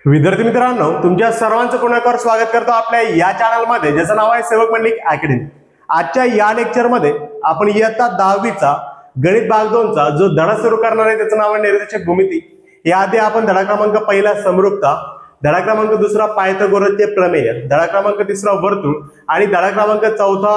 विद्यार्थी मित्रांनो, तुमच्या सर्वांचं पुन्हा एकदा स्वागत करतो आपल्या या चॅनलमध्ये, ज्याचं नाव आहे सेवक मंडलिक अकॅडमी. आजच्या या लेक्चरमध्ये आपण इयत्ता 10वीचा गणित भाग 2चा जो धडा सुरू करणार आहे त्याचं नाव आहे निर्देशक भूमिती. याआधी आपण धडा क्रमांक पहिला समरूपता, धडा क्रमांक दुसरा पायथागोरसचे प्रमेय, धडा क्रमांक तिसरा वर्तुळ आणि धडा क्रमांक चौथा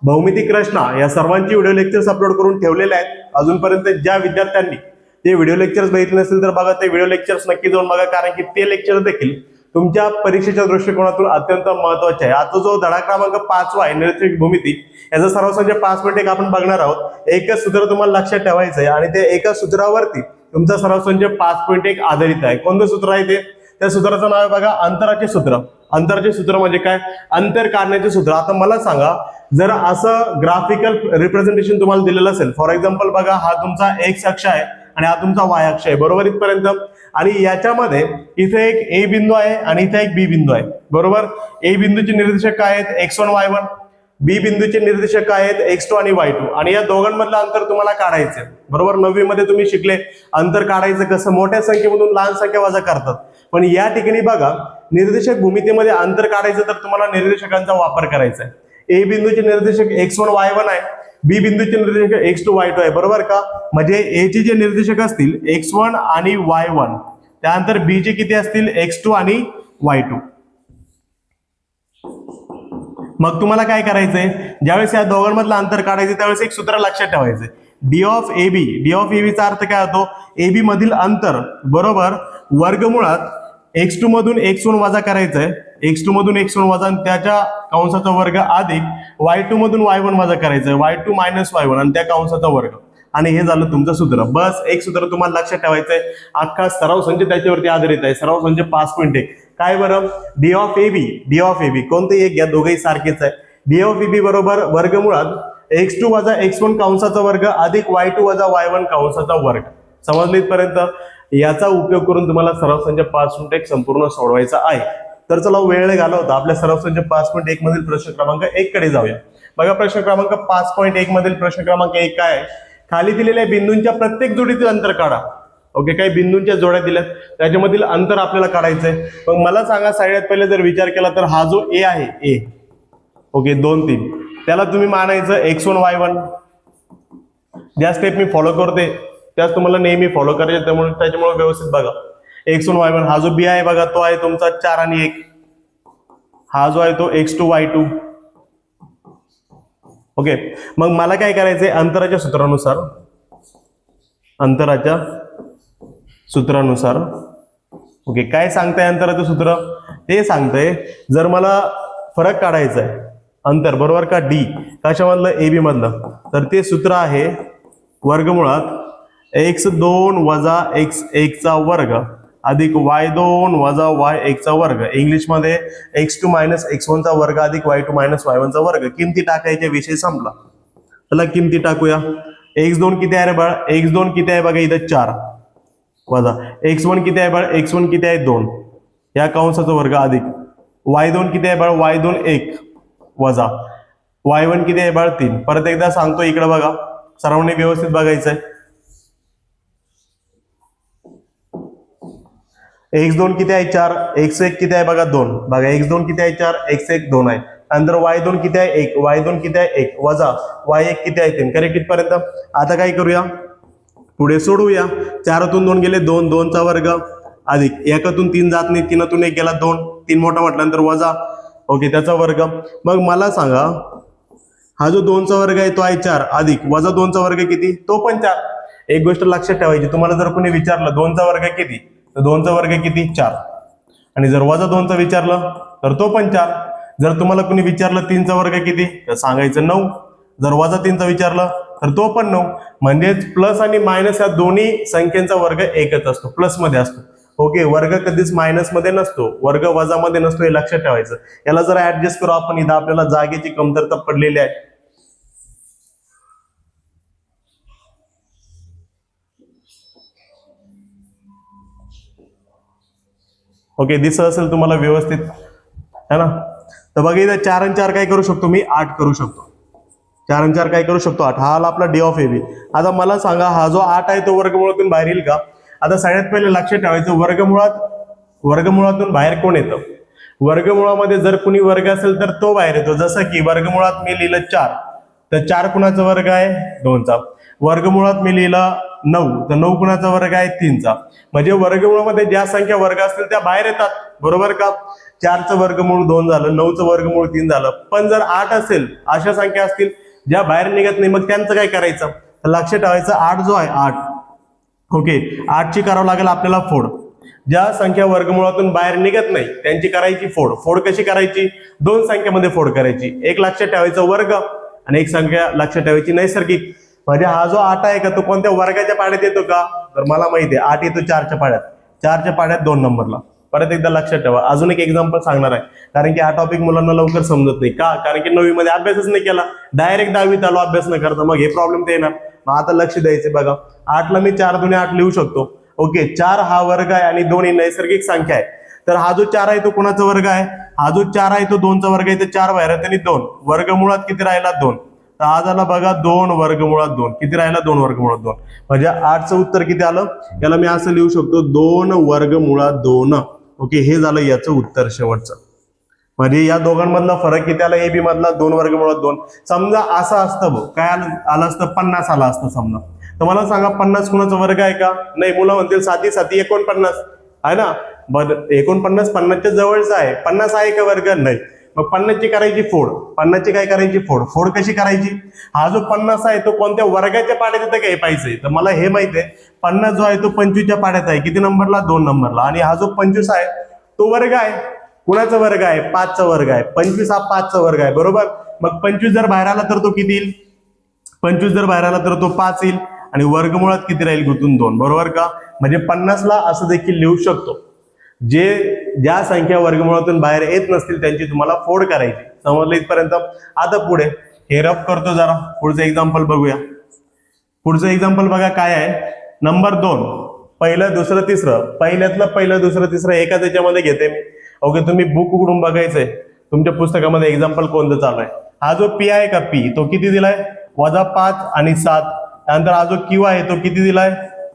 भौमितिक रचना या सर्वांची व्हिडिओ लेक्चर्स अपलोड करून ठेवलेले आहेत. अजूनपर्यंत ज्या विद्यार्थ्यांनी ते व्हिडिओ लेक्चर्स बघितले नसेल तर बघा, ते व्हिडिओ लेक्चर्स नक्की जाऊन बघा, कारण की ते लेक्चर देखील तुमच्या परीक्षेच्या दृष्टिकोनातून अत्यंत महत्त्वाचे आहे. आता जो धडा क्रमांक 5वा आहे निर्देशक भूमिती, याचा सर्वसंख्य 5.1 आपण बघणार आहोत. एकच सूत्र तुम्हाला लक्षात ठेवायचं आहे आणि ते एका सूत्रावरती तुमचा सर्वसंख्य 5.1 आधारित आहे. कोणतं सूत्र आहे ते? त्या सूत्राचं नाव आहे बघा अंतराचे सूत्र. अंतराचे सूत्र म्हणजे काय? अंतर काढण्याचे सूत्र. आता मला सांगा, जर असं ग्राफिकल रिप्रेझेंटेशन तुम्हाला दिलेलं असेल, फॉर एक्झाम्पल बघा, हा तुमचा एक्स अक्ष आहे आणि हा तुमचा वाय अक्ष आहे, बरोबर इथपर्यंत. आणि याच्यामध्ये इथे एक ए बिंदू आहे आणि इथे एक बी बिंदू आहे, बरोबर. ए बिंदूचे निर्देशक काय आहेत? x1 y1. बी बिंदूचे निर्देशक काय आहेत? x2 आणि y2. आणि या दोघांमधलं अंतर तुम्हाला काढायचं, बरोबर. 9वी मध्ये तुम्ही शिकले अंतर काढायचं कसं, मोठ्या संख्येमधून लहान संख्या वजा करतात. पण या ठिकाणी बघा, निर्देशक भूमितीमध्ये अंतर काढायचं तर तुम्हाला निर्देशकांचा वापर करायचा आहे. ए बिंदूचे निर्देशक x1 y1 आहे, बी बिंदूचे निर्देशक x2 y2 आहे, बरोबर का. म्हणजे ए चे जे निर्देशक असतील x1 आणि y1, त्यानंतर बी चे किती असतील? x2 आणि y2. मग तुम्हाला काय करायचंय, ज्यावेळेस या दोघांमधलं अंतर काढायचं त्यावेळेस एक सूत्र लक्षात ठेवायचंय, D of A B. D of A B चा अर्थ काय होतो? ए बी मधील अंतर बरोबर वर्गमुळात x2 मधून x1 वजा करायचंय, x2 मधून x1 वजा आणि त्याच्या कंसाचा वर्ग अधिक y2 मधून y1 वजा करायचंय, y2 मायनस y1 आणि त्या कंसाचा वर्ग. आणि हे झालं तुमचं सूत्र. बस एक सूत्र तुम्हाला लक्षात ठेवायचंय. अख्खा सराव संच त्याच्यावरती आधारित आहे. सराव संच 5.1 काय बरं? D of A B. D of A B कोणते एक घ्या, दोघेही सारखेच आहे. डी ऑफ ए बी बरोबर वर्गमुळात x2 वजा x1 कंसाचा वर्ग अधिक y2 वजा y1 कंसाचा वर्ग. समजले इथपर्यंत? याचा उपयोग करून तुम्हाला सराव संच 5.1 संपूर्ण सोडवायचा आहे. तर चला वेळ घालवता आपल्या सराव संच 5.1 मधील प्रश्न क्रमांक 1 कडे जाऊया. बघा, प्रश्न क्रमांक 5.1 मधील प्रश्न क्रमांक 1 काय आहे? खाली दिलेल्या बिंदूंच्या प्रत्येक जोडीतील अंतर काढा. ओके, काही बिंदूंच्या जोड्या दिल्यात, त्याच्यामधील अंतर आपल्याला काढायचंय. मग मला सांगा, सगळ्यात पहिले जर विचार केला तर हा जो ए आहे, ए ओके 2 3, त्याला तुम्ही मानायचं x1 y1. ज्या स्टेप मी फॉलो करते त्याच तुम्हाला नेहमी फॉलो करायचे, त्याच्यामुळे व्यवस्थित बघा. x1 y1. हा जो बी आहे बघा, तो आहे तुमचा 4 आणि 1. हा जो आहे तो x2 y2. ओके, मग मला काय करायचंय? अंतराच्या सूत्रानुसार ओके, काय सांगताय अंतराचं सूत्र? ते सांगतंय, जर मला फरक काढायचा आहे अंतर, बरोबर का, डी कशामधलं? ए बी मधलं, तर ते सूत्र आहे वर्गमुळात x2 वजा x1 चा वर्ग अधिक y2 वजा y1 चा वर्ग. इंग्लिशमध्ये x2 मायनस x1 चा वर्ग अधिक y2 मायनस y1 चा वर्ग. किमती टाकायच्या, विषय संपला. चला किमती टाकूया. x2 किती आहे रे बाळ? x2 किती आहे बघा, इथं 4 वजा x1 किती आहे बाळ? x1 किती आहे? 2 या कंसाचा वर्ग अधिक y2 किती आहे बाळ? y2 1 वजा y1 किती आहे बाळ? 3. परत एकदा सांगतो, इकडे बघा, सर्वांनी व्यवस्थित बघायचंय. x2 किती आहे? 4. x1 किती आहे बघा? 2. बघा, x2 किती आहे? 4. x1 2 आहे. नंतर y2 किती आहे? 1. y2 किती आहे? 1 वजा y1 किती आहे? 3. करेक्ट इथपर्यंत? आता काय करूया? पुढे सोडवूया. 4तून 2 गेले 2, 2 चा वर्ग अधिक 1तून 3 जात नाही, 3तून 1 गेला 2, 3 मोठा म्हटल्यानंतर वजा ओके त्याचा वर्ग. मग मला सांगा, हा जो 2 चा वर्ग आहे तो आहे 4 अधिक वजा 2 चा वर्ग किती? तो पण 4. एक गोष्ट लक्षात ठेवायची, तुम्हाला जर कोणी विचारलं 2 चा वर्ग किती, तर 2 चा वर्ग किती? 4. आणि जर वजा 2 चा विचारलं तर तो पण 4. जर तुम्हाला कोणी विचारलं 3 चा वर्ग किती, तर सांगायचं 9. जर वजा 3 चा विचारलं तर तो पण 9. म्हणजेच प्लस आणि मायनस या दोन्ही संख्यांचा वर्ग एकच असतो, प्लस मध्ये असतो. ओके, वर्ग कधीच मायनस मध्ये नसतो, वर्ग वजा मध्ये नसतो, हे लक्षात ठेवायचं. याला जरा ऍडजस्ट करू आपण. इथं आपल्याला जागेची कमतरता पडलेली आहे. ओके, दिसत असेल तुम्हाला व्यवस्थित है ना? तर बघा, इथं 4 आणि 4 काय करू शकतो मी? 8 करू शकतो. 4 आणि 4 काय करू शकतो? 8. हा आला आपला डी ऑफ ए बी. आता मला सांगा, हा जो 8 आहे तो वर्गमुळातून बाहेर येईल का? आता सगळ्यात पहिले लक्षात ठेवायचं, वर्गमुळात वर्गमुळातून बाहेर कोण येतं? वर्गमुळामध्ये जर कुणी वर्ग असेल तर तो बाहेर येतो. जसं की वर्गमुळात मी लिहिलं 4, तर 4 कुणाचा वर्ग आहे? 2चा. वर्गमुळात मी लिहिलं 9, तर 9 कुणाचा वर्ग आहे? 3चा. म्हणजे वर्गमुळामध्ये ज्या संख्या वर्ग असतील त्या बाहेर येतात, बरोबर का? 4चं वर्गमूळ 2 झालं, 9चं वर्गमूळ 3 झालं. पण जर 8 असेल, अशा संख्या असतील ज्या बाहेर निघत नाही, मग त्यांचं काय करायचं? तर लक्षात ठेवायचं 8 जो आहे 8, ओके, 8ची करावं लागेल आपल्याला फोड. ज्या संख्या वर्गमुळातून बाहेर निघत नाही त्यांची करायची फोड. फोड कशी करायची? 2 संख्येमध्ये फोड करायची. एक लक्षात ठेवायचं वर्ग आणि एक संख्या लक्षात ठेवायची नैसर्गिक. म्हणजे हा जो 8 आहे का तो कोणत्या वर्गाच्या पाड्यात येतो का? तर मला माहिती आहे 8 येतो 4च्या पाड्यात. 4च्या पाड्यात 2 नंबरला. परत एकदा लक्षात ठेवा. अजून एक एक्झाम्पल सांगणार आहे, कारण की हा टॉपिक मुलांना लवकर समजत नाही. का? कारण की 9वी मध्ये अभ्यासच नाही केला, डायरेक्ट 10वीत आलो अभ्यास न करता, मग हे प्रॉब्लेम ते येणार. मग आता लक्ष द्यायचे बघा. 8ला मी 4 दुने 8 लिहू शकतो. ओके, 4 हा वर्ग आहे आणि 2 ही नैसर्गिक संख्या आहे. तर हा जो 4 आहे तो कोणाचा वर्ग आहे? हा जो 4 आहे तो 2चा वर्ग आहे. तर 4 बाहेर आणि 2 वर्गमुळात किती राहिला? 2. तर हा झाला बघा 2 वर्गमुळात 2. किती राहिला? 2 वर्गमुळात 2. म्हणजे 8चं उत्तर किती आलं? याला मी असं लिहू शकतो 2 वर्गमुळात 2. ओके, हे झालं याचं उत्तर शेवटचं. म्हणजे या दोघांमधला फरक किती आला? AB मधला 2 वर्गमुळात 2. समजा असं असतं भाऊ, काय आलं असतं? 50 आलं असतं समजा. तर मला सांगा 50 कुणाचा वर्ग आहे का? नाही. मुलं म्हणतील 7 7 49 आहे ना. बरं, 49 50च्या जवळचा आहे. 50 आहे का वर्ग? नाही. मग 50ची करायची फोड. 50ची काय करायची? फोड. फोड कशी करायची? हा जो 50 आहे तो कोणत्या वर्गाच्या पाड्यात येतं काय पाहिजे? तर मला हे माहिती आहे 50 जो आहे तो 25च्या पाड्यात आहे. किती नंबरला? 2 नंबरला. आणि हा जो 25 आहे तो वर्ग आहे. कुणाचा वर्ग आहे? 5चा वर्ग आहे. 25 हा 5चा वर्ग आहे, बरोबर. मग 25 जर बाहेर आला तर तो किती येईल? 25 जर बाहेर आला तर तो 5 येईल आणि वर्गमुळात किती राहील? गुंतून 2, बरोबर का? म्हणजे 50ला असं देखील लिहू शकतो. ज्या संख्या वर्गमुळातून बाहेर येत नसतील त्यांची तुम्हाला फोड करायची. समजलं इथपर्यंत? आता पुढे हे रफ करतो जरा. पुढचं एक्झाम्पल बघूया. पुढचं एक्झाम्पल बघा काय आहे. नंबर 2, पहिलं दुसरं तिसरं. पहिल्यातलं पहिलं दुसरं तिसरं एका त्याच्यामध्ये घेते मी. ओके, तुम्ही बुक उघडून बघायचंय तुमच्या पुस्तकामध्ये एक्झाम्पल कोणतं चालू आहे. हा जो P आहे का, P तो किती दिलाय? -5 आणि 7. त्यानंतर हा जो Q आहे तो किती दिलाय?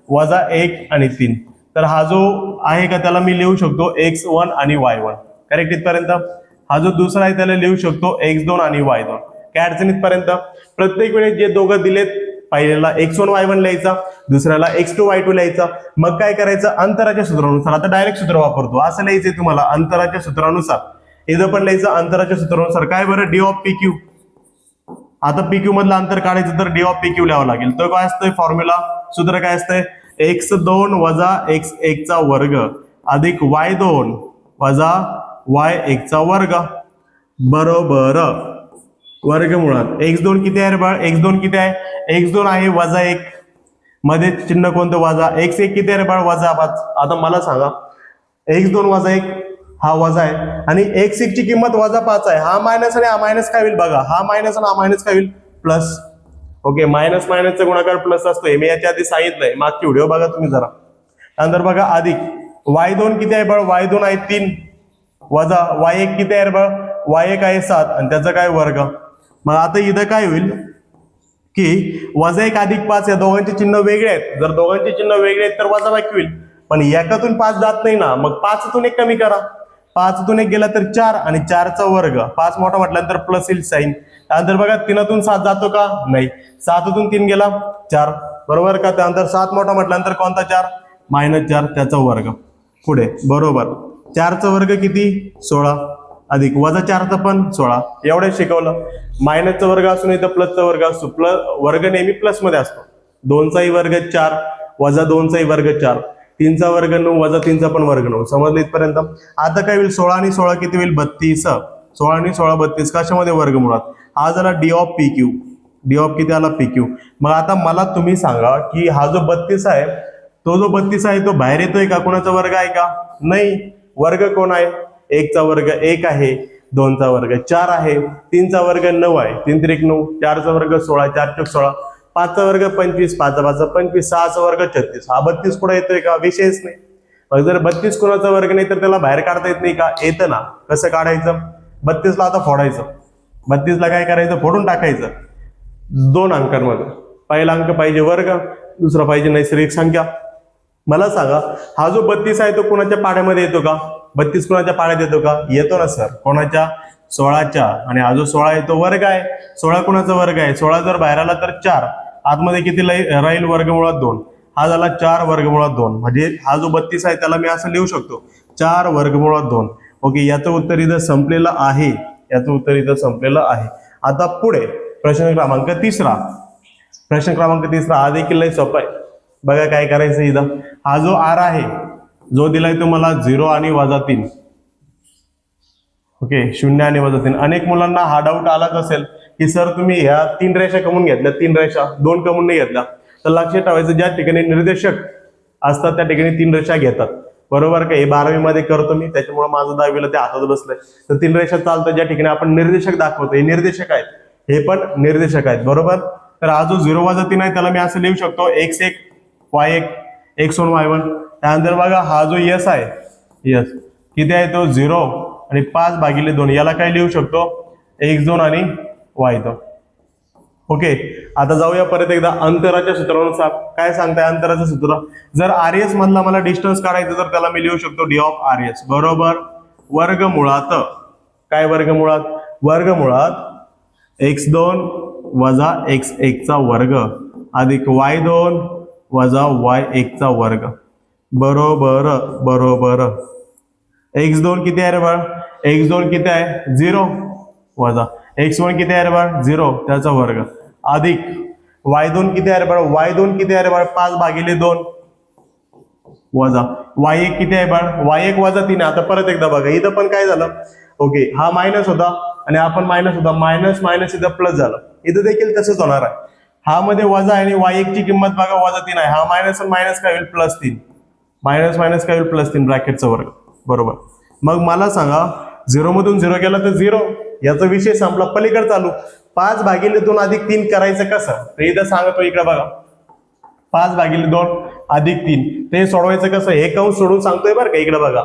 -1 आणि 3. तर हा जो आहे का त्याला मी लिहू शकतो x1 आणि y1. करेक्ट इथपर्यंत? हा जो दुसरा आहे त्याला लिहू शकतो x2 आणि y2. काय अडचण इथपर्यंत? प्रत्येक वेळेस जे दोघं दिलेत, पहिल्याला x1 y1 लिहायचा, दुसऱ्याला x2 y2 लिहायचा. मग काय करायचं? अंतराच्या सूत्रानुसार. आता डायरेक्ट सूत्र वापरतो. असं लिहायचंय तुम्हाला अंतराच्या सूत्रानुसार. इथं पण लिहायचं अंतराच्या सूत्रानुसार. काय बरं? d of PQ. आता PQ मधलं अंतर काढायचं तर d ऑफ PQ लिहावं लागेल. तो काय असतंय फॉर्म्युला? सूत्र काय असतंय? x2 वजा x1 चा वर्ग अधिक y2 वजा y1 चा वर्ग बरोबर वर्गमुळात. x2 किती आहे रे बाळ? x2 किती आहे? x2 आहे -1. मध्ये चिन्ह कोणतं? वजा. x1 किती आहे रे बाळ? -5. आता मला सांगा x2 वजा 1 हा वजा आहे आणि x1 ची किंमत -5 आहे. हा मायनस आणि हा मायनस काय होईल बघा. हा मायनस आणि हा मायनस काय होईल? प्लस. ओके, मायनस मायनसचा गुणाकार प्लस असतो. हे मी याच्या आधी सांगितलंय, मागची व्हिडिओ बघा तुम्ही जरा. नंतर बघा अधिक y2 किती आहे बळ? y2 आहे 3 वजा y1 किती आहे बळ? y1 आहे 7 आणि त्याचा काय वर्ग. मग आता इथं काय होईल की -1 अधिक 5 या दोघांचे चिन्ह वेगळे आहेत. जर दोघांचे चिन्ह वेगळे आहेत तर वजाबाकी होईल. पण एकातून 5 जात नाही ना, मग 5तून 1 कमी करा. 5तून 1 गेला तर 4 आणि 4चा वर्ग. 5 मोठा म्हटल्यानंतर प्लस येईल साईन. त्यानंतर बघा 3तून 7 जातो का? नाही. 7तून 3 गेला 4, बरोबर का? त्यानंतर 7 मोठा म्हटल्यानंतर कोणता 4? -4 त्याचा वर्ग. पुढे बरोबर 4चा वर्ग किती? 16 अधिक वजा 4चा पण 16. एवढे शिकवलं. मायनसचा वर्ग असून इथं प्लसचा वर्ग असतो. वर्ग नेहमी प्लस मध्ये असतो. 2चाही वर्ग 4 वजा 2चाही वर्ग 4. 3चा वर्ग 9 वजा 3चा पण वर्ग 9. समजलं इथपर्यंत? आता काय होईल? 16 आणि 16 किती होईल? 32. 16 आणि 16 32. कशामध्ये? वर्गमुळात. हा झाला d of PQ. d of किती आला? PQ. मग आता मला तुम्ही सांगा की हा जो 32 आहे तो जो 32 आहे तो बाहेर येतोय का? कोणाचा वर्ग आहे का? नाही. वर्ग कोण आहे? 1 चा वर्ग 1 आहे, 2चा वर्ग 4 आहे, 3चा वर्ग 9 आहे, 3 3 9, 4चा वर्ग 16, 4 4 16, 5चा वर्ग 25, 5 5 25, 6चा वर्ग 36. हा 32 कुठे येतोय का? विषयच नाही. मग जर 32 कोणाचा वर्ग नाही तर त्याला बाहेर काढता येत नाही का? येतं ना. कसं काढायचं? 32 ला आता फोडायचं. 32 ला काय करायचं? फोडून टाकायचं 2 अंकांमध्ये. पहिला अंक पाहिजे वर्ग, दुसरा पाहिजे नैसर्गिक संख्या. मला सांगा, हा जो 32 आहे तो कोणाच्या पाड्यामध्ये येतो का? 32 कोणाच्या पाड्यात येतो का? येतो ना सर. कोणाच्या? 16च्या. आणि हा जो 16 आहे तो वर्ग आहे. 16 कोणाचा वर्ग आहे? 16 जर बाहेर आला तर 4, आतमध्ये किती राहील? वर्गमुळात 2. हा झाला 4 वर्गमुळात 2. म्हणजे हा जो 32 आहे त्याला मी असं लिहू शकतो, 4 वर्गमुळात 2. ओके, याचं उत्तर इथं संपलेलं आहे. याचं उत्तर इथं संपलेलं आहे. आता पुढे प्रश्न क्रमांक 3. प्रश्न क्रमांक 3 हा देखील लय सोपा आहे. बघा काय करायचं इथं. हा जो आर आहे जो दिलाय तुम्हाला 0 आणि -3. ओके, 0 आणि -3. अनेक मुलांना हा डाऊट आलाच असेल की सर तुम्ही ह्या 3 रेषा कमून घेतल्या, 3 रेषा 2 कमून नाही घेतल्या. तर लक्षात ठेवायचं, ज्या ठिकाणी निर्देशक असतात त्या ठिकाणी 3 रेषा घेतात. बरोबर का? हे 12वी मध्ये करतो मी, त्याच्यामुळे माझं 10वीला ते हातात बसलंय. तर 3 रेषा चालतं ज्या ठिकाणी आपण निर्देशक दाखवतो. हे निर्देशक आहेत, हे पण निर्देशक आहेत. बरोबर. तर हा जो 0-3 आहे त्याला मी असं लिहू शकतो, x1 y1 x1 y1. त्यानंतर बघा हा जो यस आहे, यस किती आहे तो 0 आणि 5/2. याला काय लिहू शकतो? x2 आणि y2. ओके, आता जाऊया परत एकदा अंतराच्या सूत्रानुसार. काय सांगताय अंतराचं सूत्र? जर आरएस मधला मला डिस्टन्स काढायचं तर त्याला मी लिहू शकतो डी ऑफ आरएस बरोबर वर्गमुळात. काय वर्गमुळात? वर्गमुळात x2 वजा x1 चा वर्ग अधिक y2 वजा y1 चा वर्ग बरोबर बरोबर. x2 किती आहे रे बाळ? x2 किती आहे? 0 वजा x1 किती आहे रे बाळ? 0 त्याचा वर्ग अधिक y2 किती आहे रे बाळ? y2 किती आहे रे बाळ? 5/2 वजा y1 किती आहे बाळ? y1 वजा 3. आता परत एकदा बघा इथं पण काय झालं? ओके, हा मायनस होता आणि आपण मायनस होता, मायनस मायनस इथं प्लस झालं. इथं देखील तसंच होणार आहे. हा मध्ये वजा आणि y1 ची किंमत बघा -3 आहे. हा मायनस आणि मायनस काय होईल? +3. मायनस मायनस काय होईल? +3 ब्रॅकेटचा वर्ग बरोबर. मग मला सांगा 0 मधून 0 गेला तर 0, याचा विषय संपला. पलीकडे चालू 5/2 अधिक 3 करायचं कसं? तर इथं सांगतो, इकडे बघा 5/2 अधिक 3 ते सोडवायचं कसं? हे कंस सोडून सांगतोय बरं का. इकडे बघा,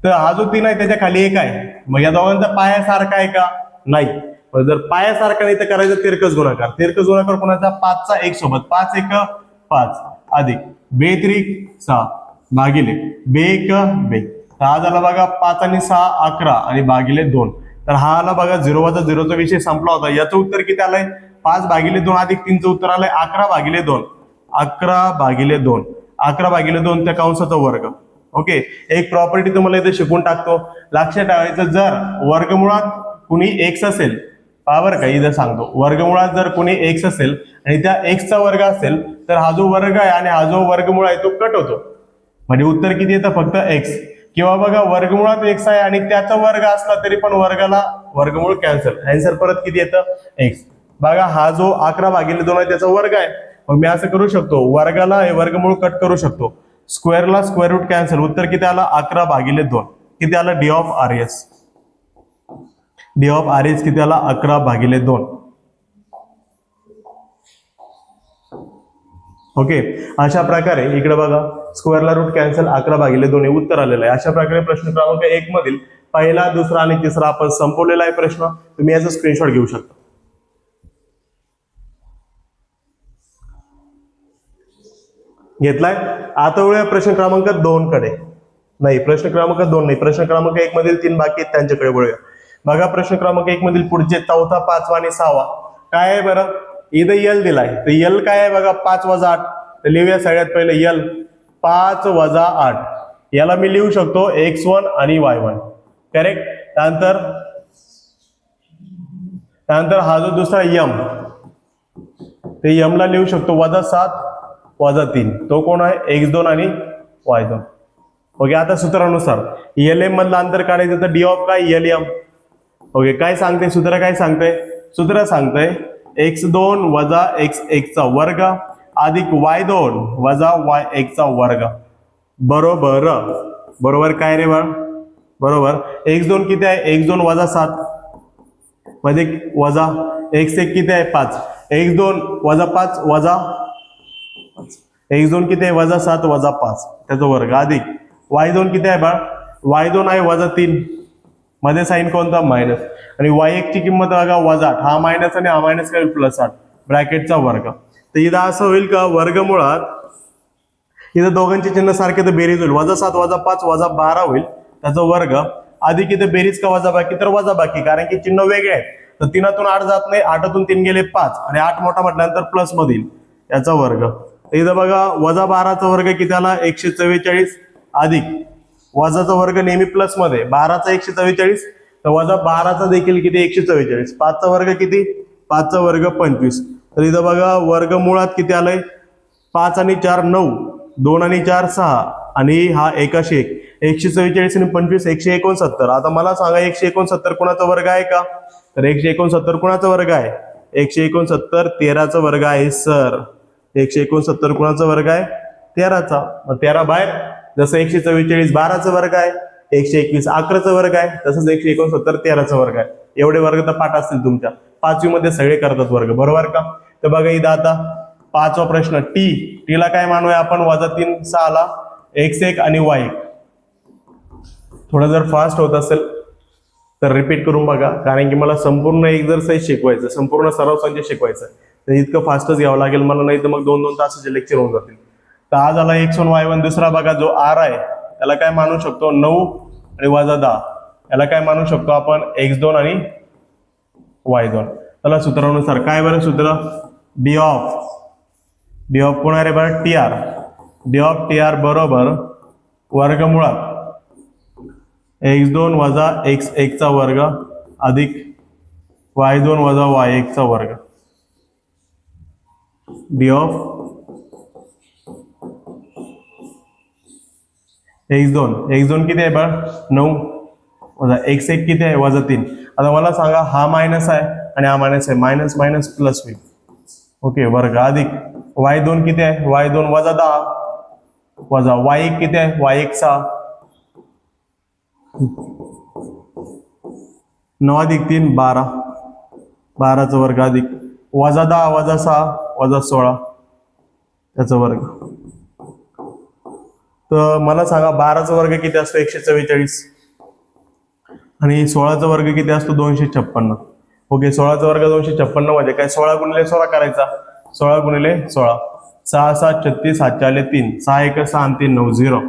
तर हा जो 3 आहे त्याच्या खाली 1 आहे. मग या दोघांचा पायासारखा आहे का? नाही. जर पायासारखा नाही तर करायचं तिरकस गुणाकार. तिरकस गुणाकार कोणाचा? 5चा 1 सोबत. 5×1 5 अधिक 2×3 6 भागिले 2×1 2. हा झाला बघा 5 आणि 6 11 आणि भागिले 2. तर हा आला बघा 0 वजा 0चा विषय संपला होता. याचं उत्तर किती आलंय? 5/2 अधिक 3चं उत्तर आलंय 11/2. 11/2. 11/2 त्या कंसाचा वर्ग. ओके, एक प्रॉपर्टी तुम्हाला इथे शिकून टाकतो. लक्षात ठेवायचं, जर वर्गमुळात कुणी x असेल, बरोबर का, इथं सांगतो वर्गमुळात जर कुणी x असेल आणि त्या x चा वर्ग असेल तर हा जो वर्ग आहे आणि हा जो वर्गमूळ आहे तो कट होतो. म्हणजे उत्तर किती येतं? फक्त x. किंवा बघा वर्गमुळात x आहे आणि त्याचा वर्ग असला तरी पण वर्गाला वर्गमूळ कॅन्सल. आन्सर परत किती येतं? x. बघा हा जो 11/2 आहे त्याचा वर्ग आहे. मग मी असं करू शकतो, वर्गाला हे वर्गमूळ कट करू शकतो, स्क्वेअरला स्क्वेअर रूट कॅन्सल. उत्तर किती आलं? 11/2. किती आलं? D of R S. D of R S किती आला? 11/2. ओके, अशा प्रकारे इकडे बघा स्क्वेअरला रूट कॅन्सल 11/2 हे उत्तर आलेलं आहे. अशा प्रकारे प्रश्न क्रमांक 1 मधील पहिला, दुसरा आणि तिसरा आपण संपवलेला आहे प्रश्न. तुम्ही याचा स्क्रीनशॉट घेऊ शकता. घेतलाय. आता वळूया प्रश्न क्रमांक 2 कडे. नाही, प्रश्न क्रमांक 2 नाही, प्रश्न क्रमांक 1 मधील 3 बाकी आहेत त्यांच्याकडे वळूया. बघा प्रश्न क्रमांक 1 मधील पुढचे 4था, 5वा आणि 6वा काय आहे बरं? इथं यल दिलाय. तर यल काय आहे बघा? 5 वजा 8. तर लिहूया सगळ्यात पहिले यल 5 वजा 8. याला मी लिहू शकतो x1 आणि y1. करेक्ट. त्यानंतर हा जो दुसरा यम, ते यम ला लिहू शकतो -7 वजा 3. तो कोण आहे? x2 आणि y2. ओके, आता सूत्रानुसार LM मधलं अंतर काढायचं तर डी ऑफ काय? LM. ओके, काय सांगते सूत्र? काय सांगते सूत्र? सांगतंय x2 वजा x1 चा वर्ग अधिक y2 वजा y1 चा वर्ग बरोबर बरोबर. काय रे बाळ? बरोबर. x2 किती आहे? x2 वजा 7 मध्ये वजा x1 किती आहे? 5. x2 वजा 5 वजा x2 किती आहे? वजा 7 वजा 5 त्याचा वर्ग अधिक y2 किती आहे बाळ? y2 आहे वजा 3 मध्ये साइन कोणता? मायनस. आणि y1 ची किंमत बघा -8. हा मायनस आणि हा मायनस काय? +8 ब्रॅकेटचा वर्ग. तर इथं असं होईल का? वर्गमुळात इथं दोघांचे चिन्ह सारखे तर बेरीज होईल, -7 -5 -12 होईल त्याचा वर्ग, अधिक इथे बेरीज का वजाबाकी, तर वजाबाकी, कारण की चिन्ह वेगळे आहेत. तर 3तून 8 जात नाही, 8तून 3 गेले 5 आणि 8 मोठा म्हटल्यानंतर प्लस मध्ये येईल याचा वर्ग. इथं बघा -12चा वर्ग किती आला 144, अधिक वजाचा वर्ग नेहमी प्लस मध्ये, 12चा 144 तर -12चा देखील किती 144, 5चा वर्ग किती 5चा वर्ग 25. तर इथं बघा वर्गमुळात किती आलंय 5 आणि 4 9, 2 आणि 4 6 आणि हा 1 144 आणि 25 169. आता मला सांगा 169 कोणाचा वर्ग आहे का, तर 169 कोणाचा वर्ग आहे, 169 13चा वर्ग आहे सर. 169 कोणाचा वर्ग आहे 13चा, मग 13 बाहेर, जसं 144 12चा वर्ग आहे, 121 11चा वर्ग आहे, तसंच 169 13चा वर्ग आहे. एवढे वर्ग तर पाठ असतील तुमच्या, 5वी मध्ये सगळे करतात वर्ग, बरोबर का. तर बघा इथं आता 5वा प्रश्न, टीला काय मानूया आपण, -3 6ला x1 आणि y1. थोडं जर फास्ट होत असेल तर रिपीट करून बघा, कारण की मला संपूर्ण एक्झरसाइज शिकवायचं, संपूर्ण सराव संच शिकवायचं, तर इतकं फास्टच घ्यावं लागेल मला, नाही तर मग 2-2 तासाचे लेक्चर होऊन जातील. तर आज आला x1 y1. दुसरा बघा जो r आहे त्याला काय मानू शकतो 9 आणि -10, याला काय मानू शकतो आपण x2 आणि y2. त्याला सूत्रानुसार काय बरं सूत्र, d ऑफ कोण आहे रे बरं tr, d ऑफ tr बरोबर वर्गमुळात x2 वजा x1 चा वर्ग अधिक y2 वजा y1 चा वर्ग. d ऑफ x2 किती आहे बघ 9 वजा x1 किती आहे -3. आता मला सांगा हा मायनस आहे आणि हा मायनस आहे, मायनस मायनस प्लस होईल. ओके, वर्ग अधिक y2 किती आहे, y2 वजा 10 वजा y1 किती आहे, y1 6, 9 अधिक 3 12, 12चा वर्ग अधिक वजा 10 वजा 6 वजा 16 त्याचा वर्ग. तर मला सांगा 12चा वर्ग किती असतो 144 आणि 16चा वर्ग किती असतो 256. ओके, 16चा वर्ग 256 मध्ये काय 16 गुणिले 16 करायचा, 16 गुणिले 16, 6 7 36, 7 4 3, 6 1 6 आणि 3 9 0,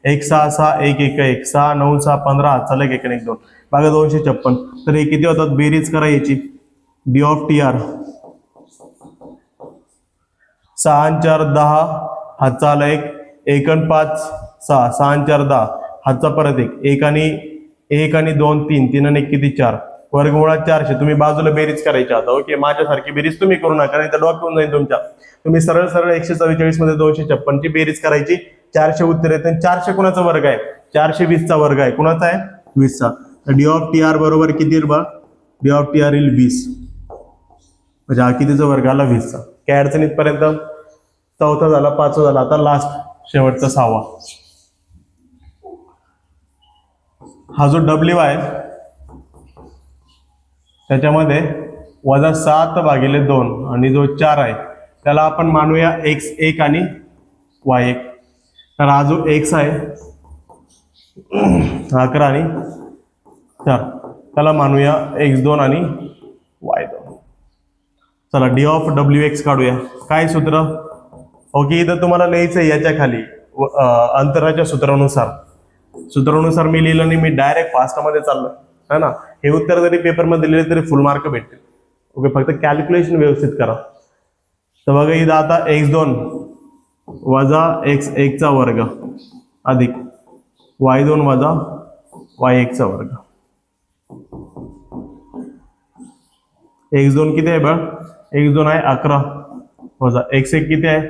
1 6 6 1 1 1, 6 9 6 15, चला 1 1 2 बघा 256. तर हे किती होतात, बेरीज करा याची, d ऑफ tr 6 आणि 4 10, हातचा आला 1, 1 आणि 5 6, 6 आणि 4 10, हातचा परत 1 आणि 2 3, 3 आणि 1 किती 4, वर्गमुळात 400. तुम्ही बाजूला बेरीज करायची आता. ओके, माझ्यासारखी बेरीज तुम्ही करू नका, नाही तर डॉक्टर होऊन जाईल तुमच्या. तुम्ही सरळ सरळ 144 मध्ये 256 ची बेरीज करायची, 400 उत्तर येते. 400 कुणाचा वर्ग आहे, 420 चा वर्ग आहे, कुणाचा आहे 20 चा. डी ऑफ टी आर बरोबर किती येईल बा, डी ऑफ टी आर येईल 20, म्हणजे हा कितीचा वर्ग आला 20 चा. काय अडचणीत पर्यंत, चौथा झाला, पाचवा झाला, आता लास्ट शेवटचा 6वा. हा जो डब्ल्यू आहे त्याच्यामध्ये वजा 7 भागिले 2 आणि जो 4 आहे त्याला आपण मानूया x1 आणि y1. तर हा जो x आहे 11 आणि 4 त्याला मानूया x2 आणि y2. चला डी ऑफ wx काढूया. काय सूत्र, ओके, इथं तुम्हाला लिहायचं आहे याच्या खाली अंतराच्या सूत्रानुसार मी लिहिलं नाही, मी डायरेक्ट फास्ट मध्ये चाललो है ना. हे उत्तर जरी पेपर मध्ये लिहिले तरी फुल मार्क भेटतील. ओके, फक्त कॅल्क्युलेशन व्यवस्थित करा. तर बघा इथं आता x2 वजा x1 चा वर्ग अधिक y2 वजा y1 चा वर्ग. x2 किती आहे बघ, x2 आहे 11 वजा x1 किती आहे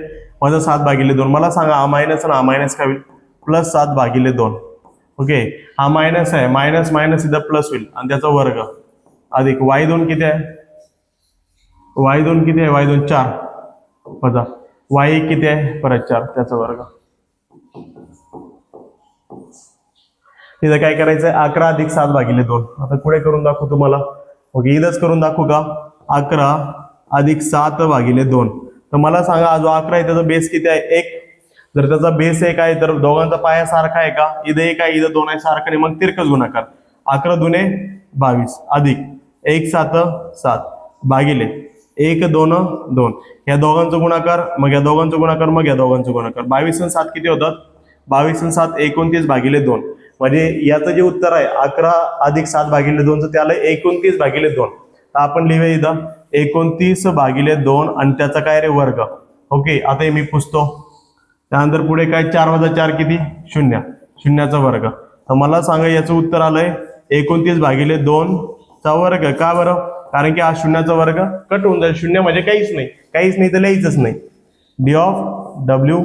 वजा 7 भागिले 2. मला सांगा हा मायनस आणि हा मायनस काय होईल, प्लस 7 भागिले 2. ओके, हा मायनस आहे, मायनस मायनस इथं प्लस होईल आणि त्याचा वर्ग अधिक y2 किती आहे, y2 किती आहे, y2 4 वजा y1 किती आहे परत 4 त्याचा वर्ग. इथं काय करायचंय 11 अधिक 7 भागिले 2. आता पुढे करून दाखवू तुम्हाला. ओके, इथंच करून दाखवू का, 11 अधिक 7 भागिले 2. तर मला सांगा जो 11 आहे त्याचा बेस किती आहे 1. जर त्याचा बेस 1 आहे तर दोघांचा पाया सारखा आहे का, इथं 1 आहे इथं 2 आहे, सारखा नाही, मग तिरकस गुणाकार. 11 दुने 22 अधिक 1 7 7 भागिले 1 2 2, या दोघांचा गुणाकार, मग या दोघांचा गुणाकार, मग या दोघांचा गुणाकार. 22 आणि 7 किती होतात? 22 आणि 7 29/2. म्हणजे याचं जे उत्तर आहे 11 अधिक 7/2 त्याला 29/2. तर आपण लिहूया इथं 29/2 आणि त्याचा काय रे वर्ग. ओके, आता हे मी पुसतो. त्यानंतर पुढे काय 4 वजा 4 किती? 0, शून्याचा वर्ग. तर मला सांगा याचं उत्तर आलंय 29/2 चा वर्ग. का बरं? कारण की हा शून्याचा वर्ग कट होऊन जाईल. शून्य म्हणजे काहीच नाही, काहीच नाही तर लिहायचंच नाही. D of W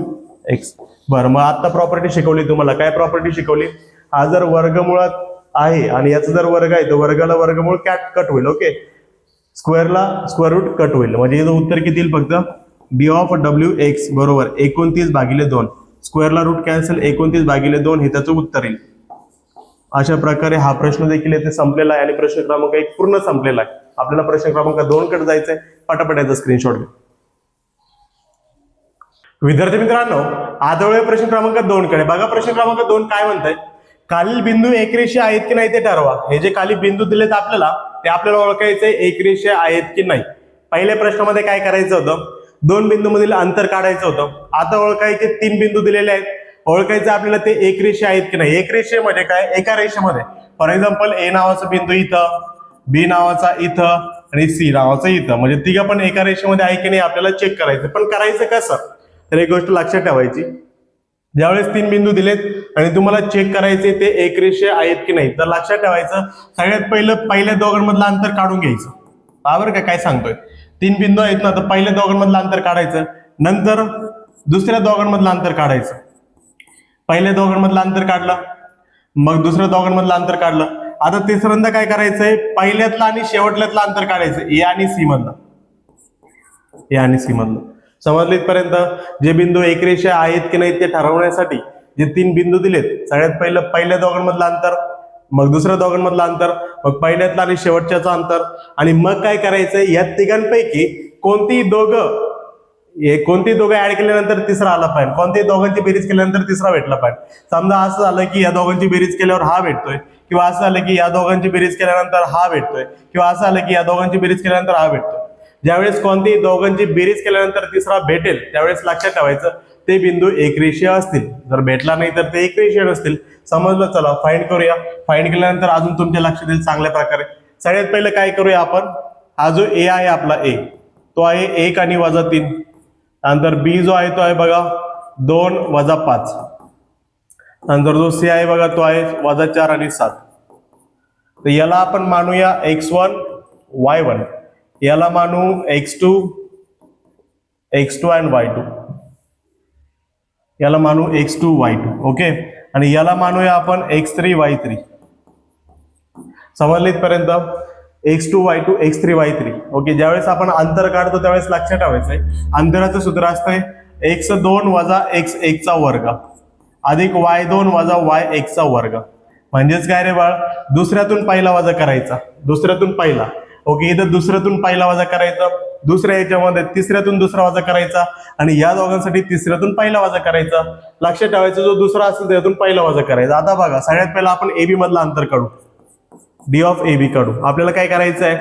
x. बरं, मग आता प्रॉपर्टी शिकवली तुम्हाला. काय प्रॉपर्टी शिकवली? हा जर वर्गमुळात आहे आणि याचा जर वर्ग आहे तर वर्गाला वर्गमूळ कट होईल. ओके, स्क्वेअरला स्क्वेअर रूट कट होईल. म्हणजे याचं उत्तर किती येईल? फक्त डी ऑफ डब्ल्यू एक्स बरोबर 29/2. स्क्वेअरला रूट कॅन्सल, 29/2 हे त्याचं उत्तर येईल. अशा प्रकारे हा प्रश्न देखील येथे संपलेला आहे आणि प्रश्न क्रमांक 1 पूर्ण संपलेला आहे. आपल्याला प्रश्न क्रमांक 2 कडे जायचंय. पटापट याचा स्क्रीनशॉट घ्या. विद्यार्थी मित्रांनो, आता वळूया प्रश्न क्रमांक 2 कडे. बघा प्रश्न क्रमांक 2 काय म्हणताय? खालील बिंदू एकरेषीय आहेत की नाही ते ठरवा. हे जे खाली बिंदू दिलेत आपल्याला ते आपल्याला ओळखायचे एकरेषीय आहेत की नाही. पहिल्या प्रश्नामध्ये काय करायचं होतं? 2 बिंदूमधील अंतर काढायचं होतं. आता ओळखायचे 3 बिंदू दिलेले आहेत. ओळखायचं आपल्याला ते एकरेषीय आहेत की नाही. एकरेषीय म्हणजे काय? एका रेषेमध्ये. फॉर एक्झाम्पल ए नावाचा बिंदू इथं, बी नावाचा इथं आणि सी नावाचा इथं. म्हणजे तिघं पण एका रेषेमध्ये आहे की नाही आपल्याला चेक करायचं. पण करायचं कसं? तर एक गोष्ट लक्षात ठेवायची. ज्यावेळेस 3 बिंदू दिलेत आणि तुम्हाला चेक करायचे ते एकरेषीय आहेत की नाही, तर लक्षात ठेवायचं सगळ्यात पहिल्या दोघांमधलं अंतर काढून घ्यायचं. बरोबर का? काय सांगतोय? 3 बिंदू आहेत ना, तर पहिल्या दोघांमधलं अंतर काढायचं, नंतर दुसऱ्या दोघांमधलं अंतर काढायचं. पहिल्या दोघांमधलं अंतर काढलं, मग दुसऱ्या दोघांमधलं अंतर काढलं. आता तिसऱ्यांदा काय करायचंय? पहिल्यातलं आणि शेवटल्यातलं अंतर काढायचं. ए आणि सी मधलं, ए आणि सी मधलं. समजले इथपर्यंत? जे बिंदू एकरेषीय आहेत की नाही ते ठरवण्यासाठी जे 3 बिंदू दिलेत, सगळ्यात पहिलं पहिल्या दोघांमधलं अंतर, मग दुसऱ्या दोघांमधलं अंतर, मग पहिल्यातलं आणि शेवटच्याचं अंतर, आणि मग काय करायचंय? या तिघांपैकी कोणतीही दोघं ऍड केल्यानंतर तिसरा आला पाहिजे. कोणत्याही दोघांची बेरीज केल्यानंतर तिसरा भेटला पाहिजे. समजा असं झालं की या दोघांची बेरीज केल्यावर हा भेटतोय, किंवा असं झालं की या दोघांची बेरीज केल्यानंतर हा भेटतोय, किंवा असं झालं की या दोघांची बेरीज केल्यानंतर हा भेटतोय. ज्यावेळेस कोणतीही दोघांची बेरीज केल्यानंतर तिसरा भेटेल त्यावेळेस लक्षात ठेवायचं ते बिंदू एकरेषीय असतील. जर भेटला नाही तर ते एकरेषीय नसतील. समजलं? चला फाइंड करूया. फाइंड केल्यानंतर अजून तुमच्या लक्षात येईल चांगल्या प्रकारे. सगळ्यात पहिलं काय करूया आपण? हा जो ए आहे आपला ए, तो आहे 1 आणि -3. नंतर बी जो आहे तो आहे बघा 2 - 5. नंतर जो सी आहे बघा तो आहे -4 आणि 7. तर याला आपण मानूया x1 y1, याला मानू x2 and y2, याला मानू x2 y2. ओके, आणि याला मानूया आपण x3 y3. समजले इथपर्यंत? x2 y2 x3 y3. Okay, ज्यावेळेस आपण अंतर काढतो त्यावेळेस लक्षात ठेवायचंय अंतराचं सूत्र असतंय x2 - x1 चा वर्ग अधिक y2 - y1 चा वर्ग. म्हणजेच काय रे बाळ? दुसऱ्यातून पहिला वजा करायचा, दुसऱ्यातून पहिला. ओके, इथं दुसऱ्यातून पहिला वजा करायचा, दुसऱ्या याच्यामध्ये तिसऱ्यातून दुसरा वजा करायचा, आणि या दोघांसाठी तिसऱ्यातून पहिला वजा करायचा. लक्षात ठेवायचं जो दुसरा असेल त्यातून पहिला वजा करायचा. आता बघा, सगळ्यात पहिला आपण एबी मधलं अंतर काढू, डी ऑफ ए बी काढू. आपल्याला काय करायचं आहे?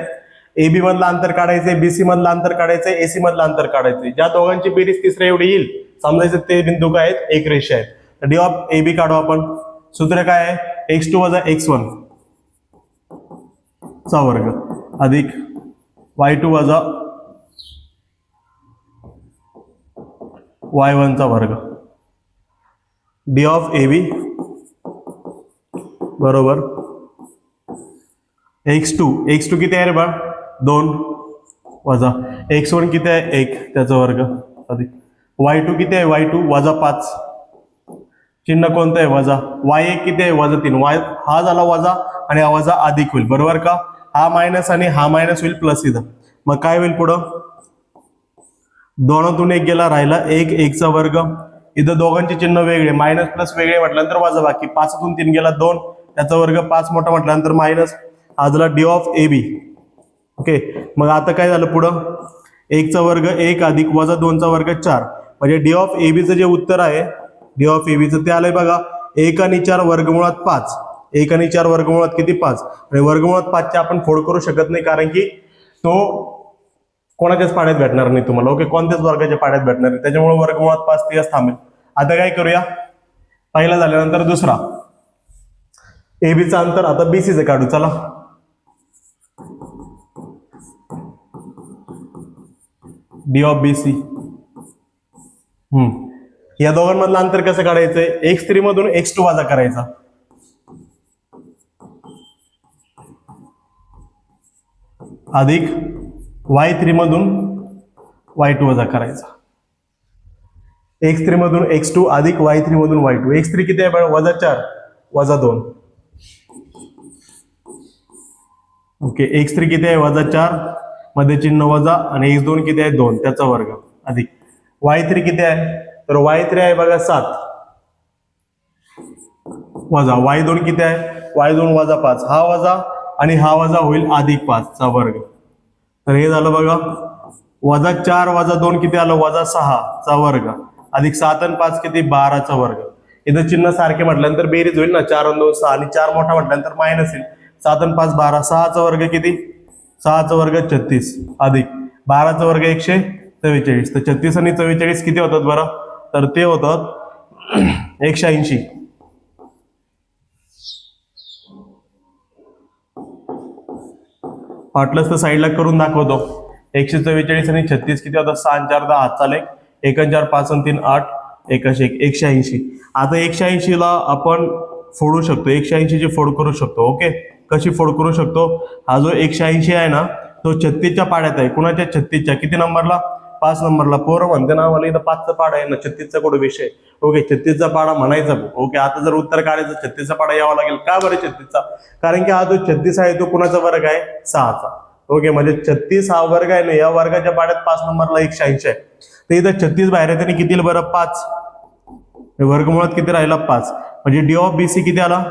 एबी मधलं अंतर काढायचंय, बीसी मधलं अंतर काढायचंय, एसी मधलं अंतर काढायचंय. ज्या दोघांची बेरीज तिसऱ्या एवढी येईल समजायचं ते बिंदू काय आहेत? एकरेषीय आहेत. तर डी ऑफ ए बी काढू आपण. सूत्र काय आहे? x2 - x1 चा वर्ग अधिक y2 - y1 चा वर्ग. डी ऑफ ए बी बरोबर x2 किती आहे रे बा? 2 वजा x1 किती आहे? 1 त्याचा वर्ग अधिक y2 किती आहे? y2 -5. चिन्ह कोणतं आहे? वजा. y1 किती आहे? -3. y हा झाला वजा आणि हा वजा अधिक होईल. बरोबर का? हा मायनस आणि हा मायनस होईल प्लस इथं. मग काय होईल पुढं? 2तून 1 गेला, राहिला 1 चा वर्ग. इथं दोघांचे चिन्ह वेगळे, मायनस प्लस वेगळे म्हटल्यानंतर वजा बाकी. 5तून 3 गेला 2, त्याचा वर्ग 5 मोठा म्हटल्यानंतर मायनस. हा झाला D of A B. Okay, मग आता काय झालं पुढं? 1 चा वर्ग 1 अधिक -2 चा वर्ग 4. म्हणजे डी ऑफ ए बीचं जे उत्तर आहे, डी ऑफ ए बीचं ते आलंय बघा 1 आणि 4 वर्गमुळात 5. 1 आणि 4 वर्गमुळात किती? 5. आणि वर्गमुळात 5चे आपण फोड करू शकत नाही, कारण की तो कोणाच्याच पाड्यात भेटणार नाही तुम्हाला. ओके, कोणत्याच वर्गाच्या पाड्यात भेटणार नाही, त्याच्यामुळे वर्गमुळात 5 तिथेच थांबेल. आता काय करूया, पहिला झाल्यानंतर दुसरा. एबीचं अंतर आता बीसीचं काढू. चला, डी ऑफ बीसी. या दोघांमधलं अंतर कसं काढायचंय, x3 मधून x2 वजा करायचा, अधिक y3 मधून y2 वजा करायचा. x3 मधून x2 अधिक y3 मधून y2. x3 किती आहे, वजा 4 वजा 2. ओके, x3 किती आहे, वजा 4 मध्ये चिन्ह वजा, आणि x2 किती आहे, 2 त्याचा वर्ग, अधिक y3 किती आहे, तर y3 आहे बघा 7 वजा y2 किती आहे, y2 वजा 5, हा वजा आणि हा वजा होईल अधिक 5 चा वर्ग. तर हे झालं बघा, वजा 4 वजा 2 किती आलं, वजा 6 चा वर्ग, अधिक 7 आणि 5 किती, 12 चा वर्ग. इथं चिन्ह सारखे म्हटल्यानंतर बेरीज होईल ना, 4 आणि 2 6, आणि 4 मोठा म्हटल्यानंतर मायनस येईल. 7 आणि 5 12, 6 चा वर्ग किती, 6 चा वर्ग 36, अधिक 12 चा वर्ग 144. तर 36 आणि 44 किती होतात बरं, तर ते होतात 180. वाटलंच तर साईडला करून दाखवतो. 144 आणि 36 किती होतात, 6 आणि 4 10, हात चाले 1 आणि 4 5 आणि 3 8, 1 180. आता 180 ला आपण फोडू शकतो, 180 ची फोड करू शकतो. ओके, कशी फोड करू शकतो, हा जो 180 आहे ना, तो 36च्या पाड्यात आहे. कुणाच्या, 36च्या. किती नंबरला, 5 नंबरला. पोरं म्हणते ना मला इथं 5चा पाडा आहे ना, 36चा कुठं विषय. ओके, 36चा पाडा म्हणायचा. ओके, आता जर उत्तर काढायचं 36चा पाडा यावा लागेल. का बरं 36चा, कारण की हा जो 36 आहे तो कुणाचा वर्ग आहे, 6चा. ओके, म्हणजे 36 हा वर्ग आहे ना, या वर्गाच्या पाड्यात 5 नंबरला 180 आहे. तर इथं 36 बाहेर आहे, त्याने किती बरं, 5. वर्गमुळात किती राहिला, 5. म्हणजे डी ऑफ बीसी किती आला,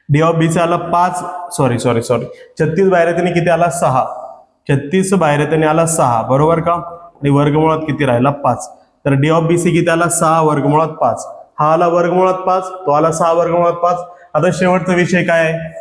डी ऑफ बीसी आला 5, सॉरी 36 बाहेर त्याने किती आला, 6. 36 बाहेर त्याने आला 6, बरोबर का, आणि वर्गमुळात किती राहिला, 5. तर डी ऑफ बीसी किती आला, 6 वर्गमुळात 5. हा आला वर्गमुळात 5, तो आला 6 वर्गमुळात 5. आता शेवटचा विषय काय आहे,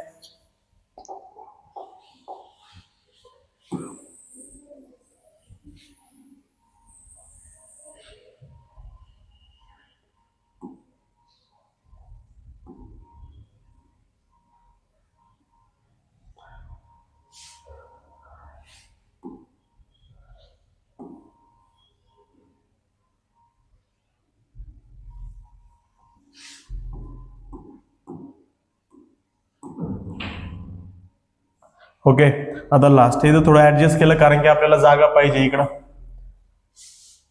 ओके. आता लास्ट इथं थोडं ऍडजस्ट केलं, कारण की आपल्याला जागा पाहिजे इकडं.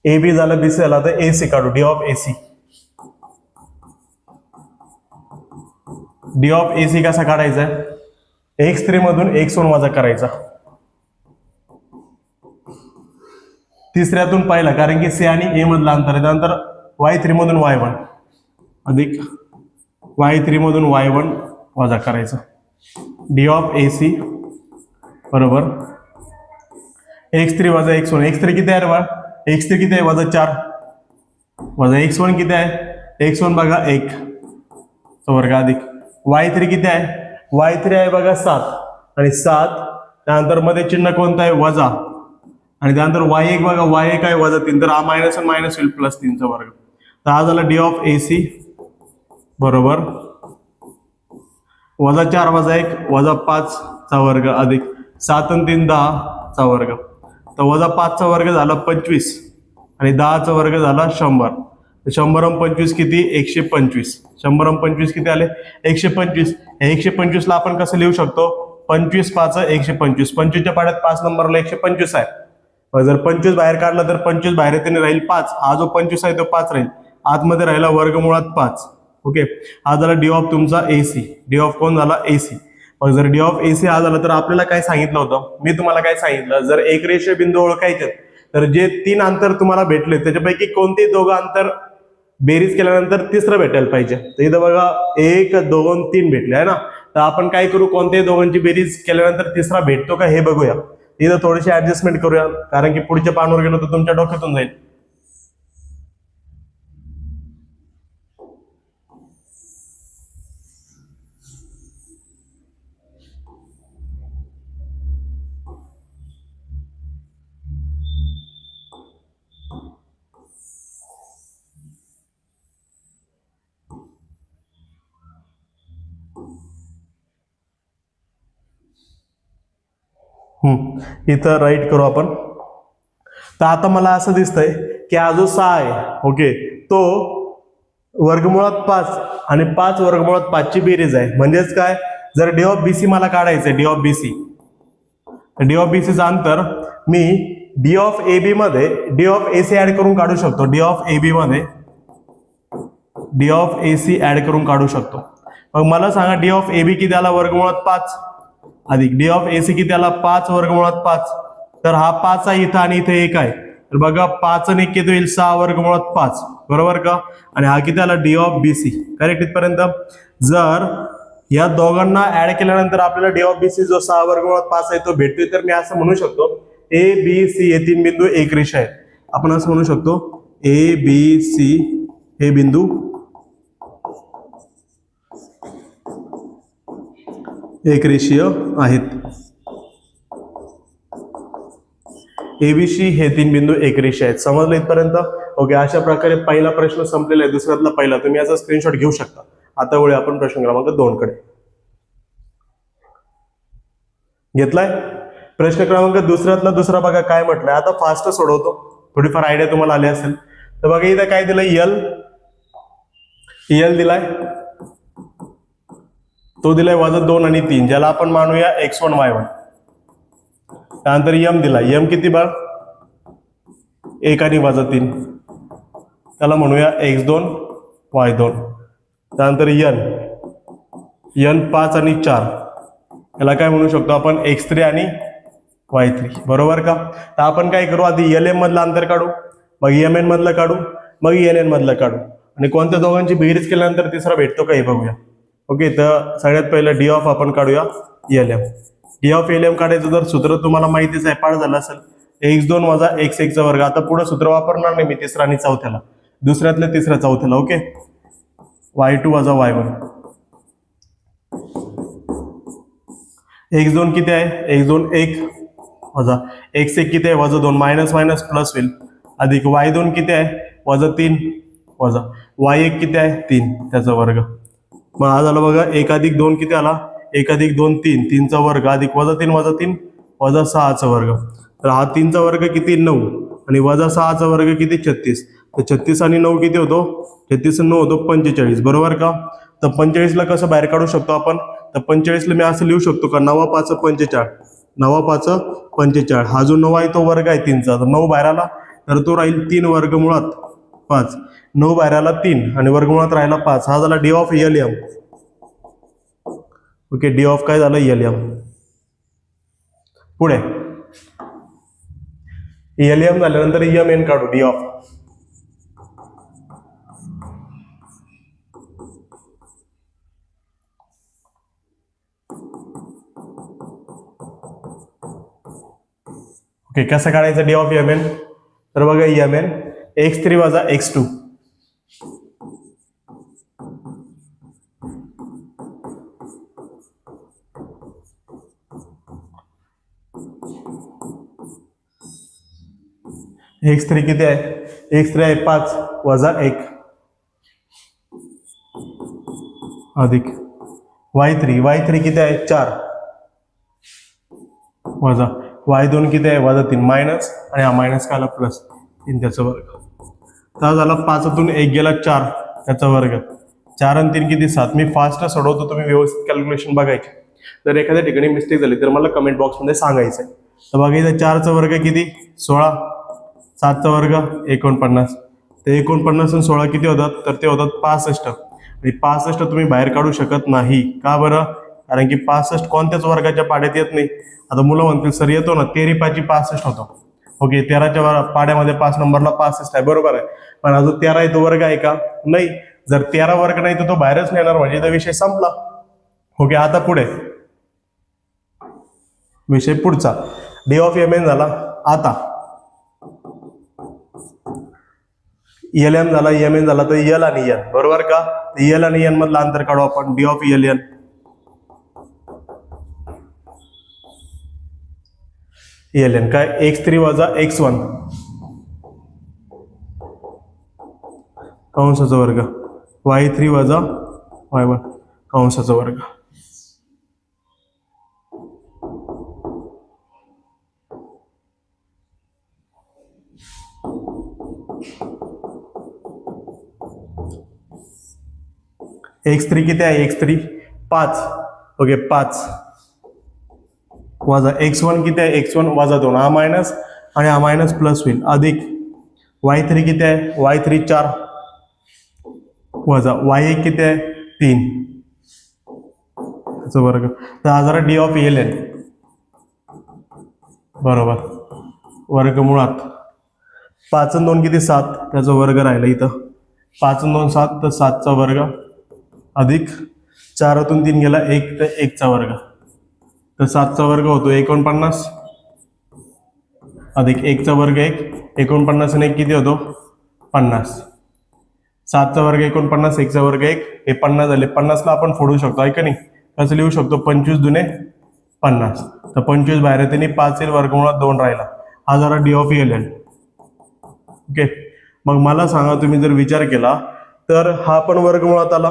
ए बी झालं, बी सी झालं, तर ए सी काढू. D of AC, D of AC कसा काढायचा, x3 मधून x1 वजा करायचा, तिसऱ्यातून पहिला, कारण की सी आणि ए मधला अंतर आहे. त्यानंतर y3 मधून y1 अधिक y3 मधून y1 वजा करायचा. डी ऑफ एसी बरोबर x3 वजा x1. x3 किती आहे बा, x3 किती आहे, वजा 4, वजा x1 किती आहे, x1 बघा 1 वर्ग, अधिक y3 किती आहे, y3 आहे बघा 7, आणि 7 त्यानंतर मध्ये चिन्ह कोणतं आहे, वजा, आणि त्यानंतर y1 बघा, y1 आहे वजा 3, तर हा मायनस आणि मायनस होईल, प्लस 3 चा वर्ग. तर हा झाला डी ऑफ एसी बरोबर वजा 4 वजा 1 वजा 5 चा वर्ग, अधिक 7 आणि 3 10 चा वर्ग. तर वजा 5 चा वर्ग झाला 25, आणि 10 चा वर्ग झाला 100. 100 आणि 25 किती, 125. 100 आणि 25 किती आले, 125. 125 ला आपण कसं लिहू शकतो, 25 5 125. 25 च्या पाड्यात 5 नंबरला 125 आहे. जर 25 बाहेर काढला तर 25 बाहेर त्याने राहील 5. हा जो 25 आहे तो 5 राहील, आतमध्ये राहिला वर्गमुळात 5. ओके, हा झाला डी ऑफ तुमचा एसी. डी ऑफ कोण झाला, एसी. मग जर डी ऑफ एसी हा झाला, तर आपल्याला काय सांगितलं होतं, मी तुम्हाला काय सांगितलं, जर एक रेषीय बिंदू ओळखायचे तर जे 3 अंतर तुम्हाला भेटले त्याच्यापैकी कोणते दोघं अंतर बेरीज केल्यानंतर तिसरं भेटायला पाहिजे. तर इथं बघा 1 2 3 भेटले आहे ना, तर आपण काय करू, कोणत्याही दोघांची बेरीज केल्यानंतर तिसरा भेटतो का हे बघूया. इथं थोडीशी ऍडजस्टमेंट करूया, कारण की पुढच्या पानावर गेलो तर तुमच्या डोक्यातून जाईल. इथं राईट करू आपण. तर आता मला असं दिसतंय की हा जो 6 आहे ओके तो वर्गमुळात 5 आणि 5 वर्गमुळात 5 ची बेरीज आहे. म्हणजेच काय, जर डी ऑफ बीसी मला काढायचंय, डी ऑफ बीसीचं अंतर मी डी ऑफ ए बी मध्ये D of A C add करून काढू शकतो. डी ऑफ ए बी मध्ये D of A C add करून काढू शकतो. मग मला सांगा डी ऑफ ए बी किती आला, वर्गमुळात 5 अधिक डी ऑफ ए सी किती आला, 5 वर्गमुळात 5. तर हा 5 आहे इथं आणि इथे 1 आहे. तर बघा 5 आणि 1 किती होईल, 6 वर्गमुळात 5 बरोबर का. आणि हा किती आला, D of B C. Correct इथपर्यंत. जर या दोघांना ऍड केल्यानंतर आपल्याला डी ऑफ बी सी जो 6 वर्गमुळात 5 आहे तो भेटतोय. तर मी असं म्हणू शकतो ए बी सी हे 3 बिंदू एक रेषा आहेत. आपण असं म्हणू शकतो ए बी सी हे बिंदू एक रेषीय आहेत. एबीसी हे 3 बिंदू एक रेषा आहेत. समजलं इथपर्यंत. ओके, अशा प्रकारे पहिला प्रश्न संपलेला आहे. दुसऱ्यातला पहिला तुम्ही याचा स्क्रीनशॉट घेऊ शकता. आता वळूया आपण प्रश्न क्रमांक 2 कडे. घेतलाय प्रश्न क्रमांक दुसऱ्यातला दुसरा बघा काय म्हटलंय. आता फास्ट सोडवतो, थोडीफार आयडिया तुम्हाला आली असेल. तर बघा इथं काय दिलंय, एल दिलाय, तो दिलाय -2 आणि 3, ज्याला आपण मानूया x1 y1. त्यानंतर यम दिला, यम किती बाळ, 1 आणि -3, त्याला म्हणूया x2 y2. त्यानंतर यन 5 आणि 4, याला काय म्हणू शकतो आपण, x3 आणि y3 बरोबर का. तर आपण काय करू, आधी LM मधलं अंतर काढू, मग MN मधलं काढू, मग LN मधलं काढू, आणि कोणत्या दोघांची बेरीज केल्यानंतर तिसरा भेटतो का हे बघूया. ओके, तर सगळ्यात पहिलं डी ऑफ आपण काढूया LM. डी ऑफ LM काढायचं जर सूत्र तुम्हाला माहितीच आहे, पाठ झालं असेल, x2 वजा x1 चा वर्ग. आता पुढे सूत्र वापरणार नाही मी तिसरा आणि चौथ्याला, दुसऱ्यातल्या तिसऱ्या चौथ्याला. ओके, y2 वजा y1. x2 किती आहे, x2 1 वजा x1 किती आहे, -2, मायनस मायनस प्लस होईल, अधिक y2 किती आहे, -3 वजा y1 किती आहे, 3 त्याचा वर्ग. मग हा झालं बघा 1 अधिक 2 किती आला, 1 अधिक 2 3, 3 चा वर्ग अधिक -3 वजा 6 चा वर्ग. तर हा 3 चा वर्ग किती, 9, आणि वजा 6 चा वर्ग किती, 36. तर 36 आणि 9 किती होतो, 36 आणि 9 होतो 45 बरोबर का. तर 45 ला कसं बाहेर काढू शकतो आपण, तर 45 ला मी असं लिहू शकतो का, 9 5 45, 9 5 45. हा जो 9 आहे तो वर्ग आहे 3 चा, तर 9 बाहेर आला तर तो राहील 3 वर्गमुळात 5. 9 बाहेर आला 3 आणि वर्गमुळात राहिला 5. हा झाला D of LM. Okay, D of काय झालं, LM. पुढे LM झाल्यानंतर MN काढू, डी ऑफ. ओके, कसं काढायचं डी ऑफ MN, तर बघा MN x3 वजा x2. x3 किती आहे, x3 आहे 5 वजा 1 अधिक y3 किती आहे, 4 वजा y2 किती आहे, -3 मायनस, आणि हा मायनस काय आला, +3 त्याचा वर्ग. तर झाला 5तून 1 गेला 4 त्याचा वर्ग. 4 आणि 3 किती, 7. मी फास्ट सोडवतो, तुम्ही व्यवस्थित कॅल्क्युलेशन बघायचे. जर एखाद्या ठिकाणी मिस्टेक झाली तर मला कमेंट बॉक्समध्ये सांगायचं आहे. तर बघा इथं 4 चा वर्ग किती, 16, 7 चा वर्ग 49. ते 49 आणि 16 किती होतात, तर ते होतात 65. आणि 65 तुम्ही बाहेर काढू शकत नाही. का बरं, कारण की 65 कोणत्याच वर्गाच्या पाड्यात येत नाही. आता मुलं म्हणतील सर येतो ना, 13 65 होतो. ओके, 13च्या पाड्यामध्ये 5 नंबरला 65 आहे बरोबर आहे, पण हा जो 13 आहे तो वर्ग आहे का, नाही. जर 13 वर्ग नाही तर तो बाहेरच नाही येणार, म्हणजे विषय संपला. ओके, आता पुढे विषय पुढचा डी ऑफ MN झाला. आता LM झाला, MN झाला, तर L आणि N बरोबर का. L आणि N मधलं अंतर काढू आपण, डी ऑफ LN. LN काय, x3 वजा x1 कंसाचा वर्ग, y3 वजा y1 कंसाचा वर्ग. x3 किती आहे, x3 5, ओके 5 वजा x1 किती आहे, x1 वजा 2, हा मायनस आणि हा मायनस प्लस होईल, अधिक y3 किती आहे, y3 4 वजा y1 किती आहे 3 त्याचा वर्ग. तर हा झाला डी ऑफ ln बरोबर वर्गमुळात 5 आणि 2 किती 7 त्याचा वर्ग राहिला इथं, 5 आणि 2 7 तर 7चा वर्ग अधिक 4तून 3 गेला 1 तर 1चा वर्ग, तर 7चा वर्ग होतो 49 अधिक 1चा वर्ग 1, 49 आणि 1 किती होतो 50, 7चा वर्ग 49, 1चा वर्ग 1, हे 50 झाले. 50ला आपण फोडू शकतो आहे का नाही, कसं लिहू शकतो 25 दुने 50, तर 25 बाहेर येते 5 येईल, वर्गमुळात 2 राहिला, हा झाला डी ऑफ ln. ओके, मग मला सांगा तुम्ही जर विचार केला तर हा पण वर्गमुळात आला,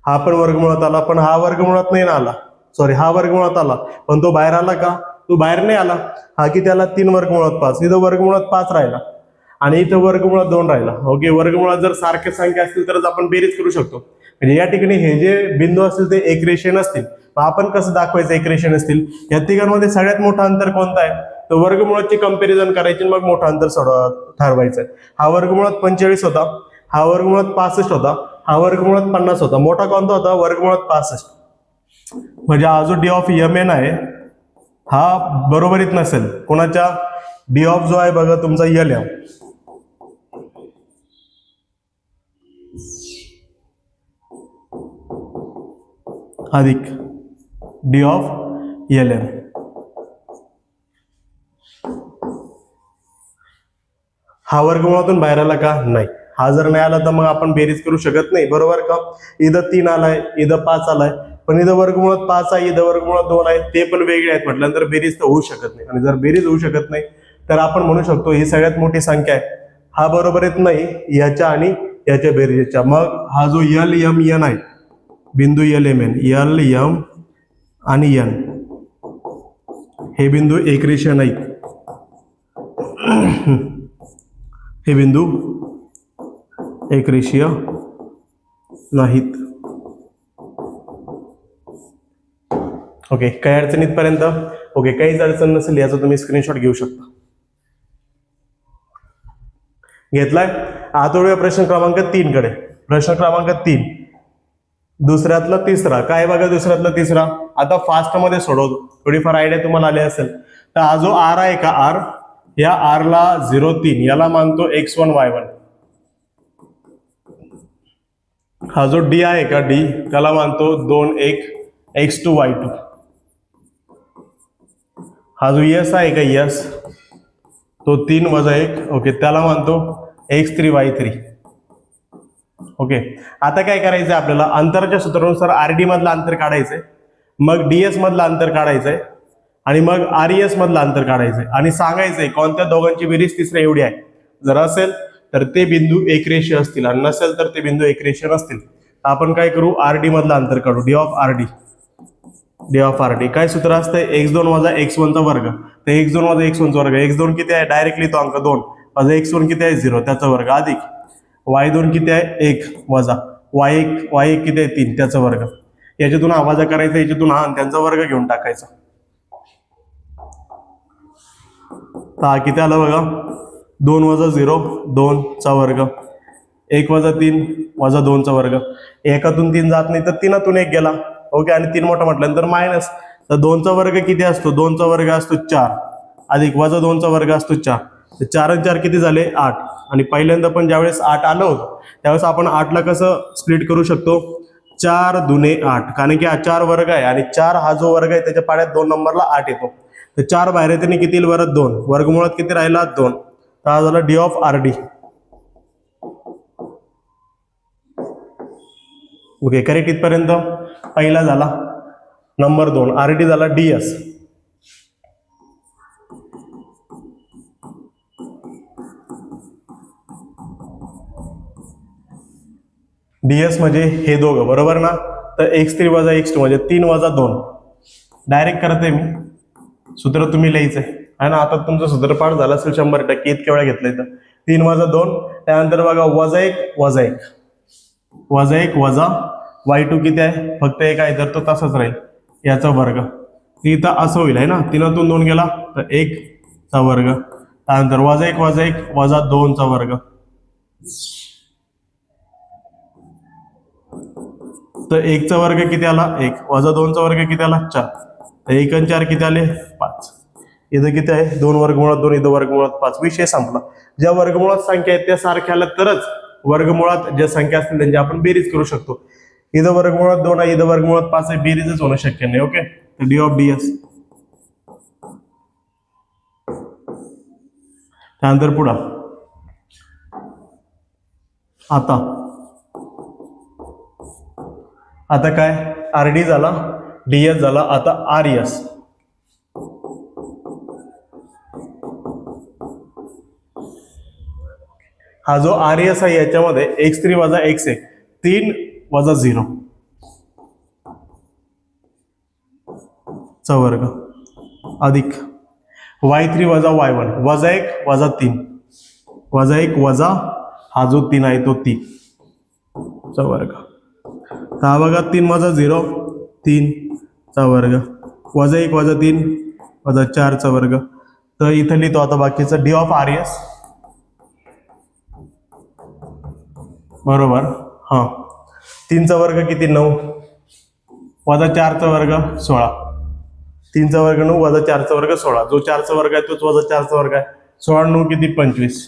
हा पण वर्गमुळात आला, पण हा वर्गमुळात नाही ना आला, सॉरी हा वर्गमुळात आला पण तो बाहेर आला का, तो बाहेर नाही आला. हा किती आला 3 वर्गमुळात 5, इथं वर्गमुळात 5 राहिला आणि इथं वर्गमुळात 2 राहिला. ओके, वर्गमुळात जर सारखे संख्या असतील तरच आपण बेरीज करू शकतो. म्हणजे या ठिकाणी हे जे बिंदू असतील ते एक रेषेन असतील. मग आपण कसं दाखवायचं एक रेषेन असतील, या तिघांमध्ये सगळ्यात मोठं अंतर कोणतं आहे, तर वर्गमुळाची कंपॅरिझन करायची, मग मोठं अंतर ठरवायचं. हा वर्गमुळात 45 होता, हा वर्गमुळात 65 होता, हा वर्गमुळात 50 होता, मोठा कोणता होता वर्गमुळात 65. म्हणजे हा जो डी ऑफ mn आहे हा बरोबरीत नसेल कोणाच्या, डी ऑफ जो आहे बघा तुमचा lm अधिक डी ऑफ lm, हा वर्गमुळातून बाहेर आला का, नाही. हा जर नाही आला तर मग आपण बेरीज करू शकत नाही, बरोबर का. इथं 3 आलाय, इथं 5 आलाय, पण इथं वर्गमुळात 5 आहे, इथं वर्गमुळात 2 आहे, ते पण वेगळे आहेत म्हटल्यानंतर बेरीज तर होऊ शकत नाही. आणि जर बेरीज होऊ शकत नाही तर आपण म्हणू शकतो ही सगळ्यात मोठी संख्या आहे, हा बरोबर येत नाही याच्या आणि याच्या बेरीजच्या. मग हा जो LMN आहे बिंदू LMN, LM आणि N हे बिंदू एकरेषीय नाही, हे बिंदू एकरेषीय नाहीत. ओके, काही अडचण इथपर्यंत. ओके, काहीच अडचण नसेल याचा तुम्ही स्क्रीनशॉट घेऊ शकता. घेतलाय. आता वळूया प्रश्न क्रमांक 3 कडे. प्रश्न क्रमांक 3 दुसऱ्यातला तिसरा, काय बघा दुसऱ्यातला तिसरा, आता फास्ट मध्ये सोडवतो, थोडीफार आयडिया तुम्हाला आली असेल. तर हा जो आर आहे का, आर, या आर ला 0,3 याला मानतो x1 y1. हा जो डी आहे का, डी त्याला मानतो 2,1 x2 y2. हा जो यस आहे का, यस तो 3 वजा 1, ओके त्याला मानतो x3 y3. ओके, आता काय करायचंय आपल्याला, अंतराच्या सूत्रानुसार आरडी मधलं अंतर काढायचंय, मग डीएस मधलं अंतर काढायचंय आणि मग आरईएस मधलं अंतर काढायचंय आणि सांगायचंय कोणत्या दोघांची बेरीज तिसऱ्या एवढी आहे. जर असेल तर ते बिंदू एकरेषीय असतील आणि नसेल तर ते बिंदू एकरेषीय नसतील. आपण काय करू, आरडी मधलं अंतर काढू, D of RD. D of RD काय सूत्र असतंय, x2 वजा x1 चा वर्ग. तर x2 वजा x1 चा वर्ग, x2 किती आहे डायरेक्टली तो अंक 2 वजा x1 किती आहे 0 त्याचा वर्ग, अधिक y2 किती आहे 1 वजा y1 किती आहे 3 त्याचा वर्ग. याच्यातून हा वजा करायचा, याच्यातून हा त्यांचा वर्ग घेऊन टाकायचा. तर हा किती आला बघा, 2 वजा 0 2 चा वर्ग, 1 वजा 3 वजा 2 चा वर्ग. एकातून 3 जात नाही तर 3तून 1 गेला. ओके, आणि 3 मोठा म्हटल्यानंतर मायनस, तर 2 चा वर्ग किती असतो, 2 चा वर्ग असतो 4 अधिक वजा 2 चा वर्ग असतो 4. तर 4 आणि 4 किती झाले 8. आणि पहिल्यांदा पण ज्यावेळेस 8 आलं होतं त्यावेळेस आपण 8 ला कसं स्प्लिट करू शकतो, 4 दुने 8, कारण की हा 4 वर्ग आहे आणि 4 हा जो वर्ग आहे त्याच्या पाड्यात 2 नंबरला 8 येतो. तर 4 बाहेर येते किती येईल बरं 2, वर्गमुळात किती राहिला 2. तर हा झाला D of R D. Okay, correct इथपर्यंत. पहिला झाला, नंबर 2 आर डी झाला डीएस. डीएस म्हणजे हे दोघं, बरोबर ना. तर x3 वजा x2 म्हणजे 3 वजा 2. डायरेक्ट करते मी, सूत्र तुम्ही लिहायचंय आहे ना. आता तुमचं सूत्र पाठ झालं असेल 100%, इतक्या वेळा घेतलंय तर 3 वजा 2, त्यानंतर बघा वजा 1 वजा 1 वजा 1 वजा y2 किती आहे, फक्त एक आहे तर तो तसाच राहील, याचा वर्ग. इथं असं होईल आहे ना, 3तून 2 गेला तर 1 चा वर्ग. त्यानंतर -1 - 1 -2 चा वर्ग. तर 1 चा वर्ग किती आला 1, -2 चा वर्ग किती आला 4. तर 1 आणि 4 किती आले 5. इथं किती आहे 2 वर्गमुळात 2, इथं वर्गमुळात 5. विषय संपला. ज्या वर्गमुळात संख्या आहेत त्या सारख्या आल्या तरच वर्गमुळात ज्या संख्या असतील त्यांची आपण बेरीज करू शकतो. इथं वर्गमुळात 2 आहे, इथं वर्गमुळात 5 आहे, बेरीजच होणं शक्य नाही. ओके, तर डी ऑफ ds. त्यानंतर पुढं आता काय rd झाला, ds झाला, आता rs. हा जो rs आहे याच्यामध्ये x3 - x1 3 - 0 चा वर्ग अधिक y3 - y1 -1 - 3 -1 वजा हा जो 3 आहे तो 3 चा वर्ग. तर हा बघा 3 - 0 3 चा वर्ग, -1 - 3 -4 चा वर्ग. तर इथं लिहितो आता बाकीचं डी ऑफ rs बरोबर. हा 3 चा वर्ग किती 9 -4 चा वर्ग 16. 3 चा वर्ग 9 -4 चा वर्ग 16. जो 4 चा वर्ग आहे तोच -4 चा वर्ग आहे. 16 9 किती 25,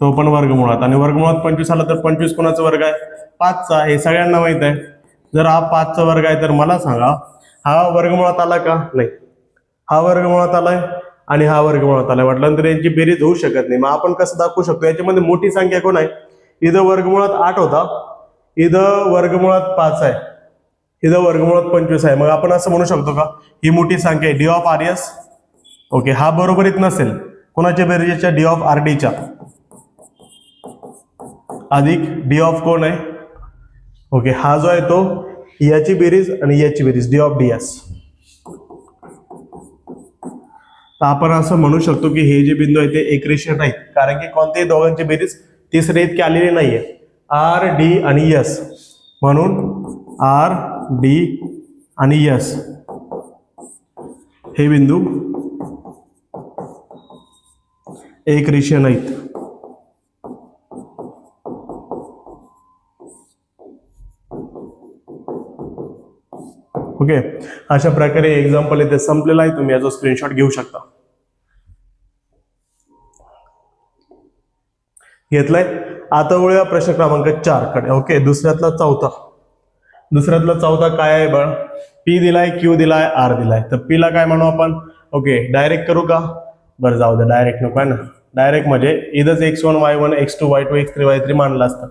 तो पण वर्गमुळात. आणि वर्गमुळात 25 आला तर 25 कोणाचा वर्ग आहे 5 चा. हे सगळ्यांना माहित आहे. जर हा 5 चा वर्ग आहे तर मला सांगा हा वर्गमुळात आला का नाही. हा वर्गमुळात आलाय आणि हा वर्गमुळात आलाय, म्हटल्यानंतर यांची बेरीज होऊ शकत नाही. मग आपण कसं दाखवू शकतो, याच्यामध्ये मोठी संख्या कोण आहे. इथं वर्गमुळात 8 होता, इथं वर्गमुळात 5 आहे, इथं वर्गमुळात 25 आहे. मग आपण असं म्हणू शकतो का ही मोठी संख्या आहे डी ऑफ rs. ओके, हा बरोबरीत नसेल कोणाच्या बेरीजच्या डी ऑफ rd अधिक डी ऑफ कोण आहे. ओके, हा जो आहे तो याची बेरीज आणि याची बेरीज डी ऑफ ds. तर आपण असं म्हणू शकतो की हे जे बिंदू आहे ते एकरेषीय नाहीत, कारण की कोणत्याही दोघांची बेरीज तिसरे इतकी आलेली नाहीये. r d आणि s, म्हणून r d आणि s हे बिंदू एकरेषीय नाहीत. ओके, अशा प्रकारे एक्झाम्पल इथे संपलेला आहे. तुम्ही याचा स्क्रीनशॉट घेऊ शकता. घेतलाय. आता वळूया प्रश्न क्रमांक 4 कडे. ओके, दुसऱ्यातला चौथा काय आहे बघ. P दिलाय, Q दिलाय, R दिलाय. तर P ला काय म्हणू आपण. ओके, डायरेक्ट करू का. बरं जाऊ दे, डायरेक्ट नको आहे ना. डायरेक्ट म्हणजे इथंच x1 y1 x2 y2 x3 y3 मानलं असतं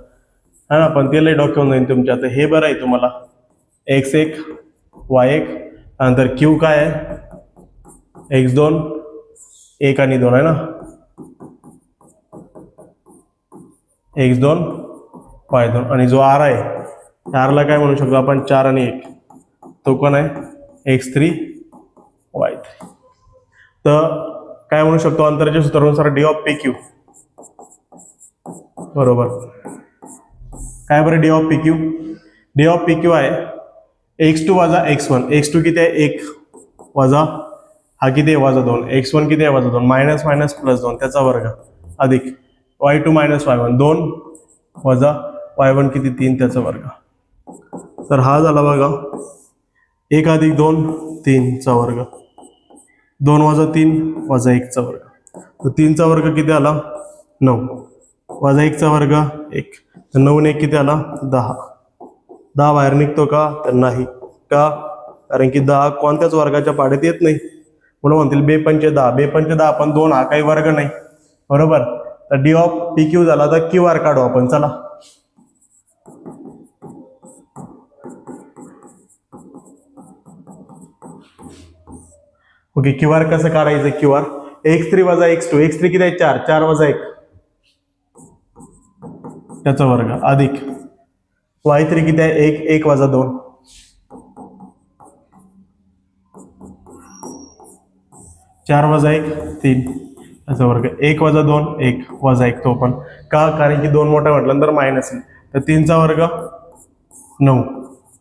है ना, पण ते लय डोक्यावरून जाईल तुमच्या. तर हे बरं आहे तुम्हाला x1 y1, नंतर Q काय आहे x2 1 आणि 2 आहे ना, x2 y2. आणि जो r आहे r ला काय म्हणू शकतो आपण 4 आणि 1, तो कोण आहे x3 y3. तर काय म्हणू शकतो अंतराच्या सूत्रानुसार डी ऑफ PQ बरोबर. काय बरं D of PQ. D of PQ आहे x2 वजा x1. x2 किती आहे 1 वजा हा किती आहे -2. x1 किती आहे -2 मायनस मायनस प्लस 2 त्याचा वर्ग अधिक y2 मायनस y1 2 वजा y1 किती 3 त्याचा वर्ग. तर हा झाला बघा 1 अधिक 2 3 चा वर्ग, 2 वजा 3 वजा 1 चा वर्ग. तर 3 चा वर्ग किती आला 9 वजा 1 चा वर्ग 1. तर 9 ने 1 किती आला 10. 10 बाहेर निघतो का तर नाही. का, कारण की 10 कोणत्याच वर्गाच्या पाड्यात येत नाही, म्हणून म्हणतील बेपंचे 10. बेपंचे 10 पण 2 हा काही वर्ग नाही बरोबर. तर डी ऑफ PQ झाला. तर QR काढू आपण. चला ओके, QR कसं काढायचं. QR x3 वजा x2. x3 किती आहे 4, 4 वजा 1 त्याचा वर्ग अधिक y3 किती आहे 1, 1 वजा 2 4 वजा 1 3 त्याचा वर्ग. 1 वजा 2 1 वजा 1 तो पण का, कारण की 2 मोठा म्हटल्यानंतर मायनस आहे. तर 3 चा वर्ग 9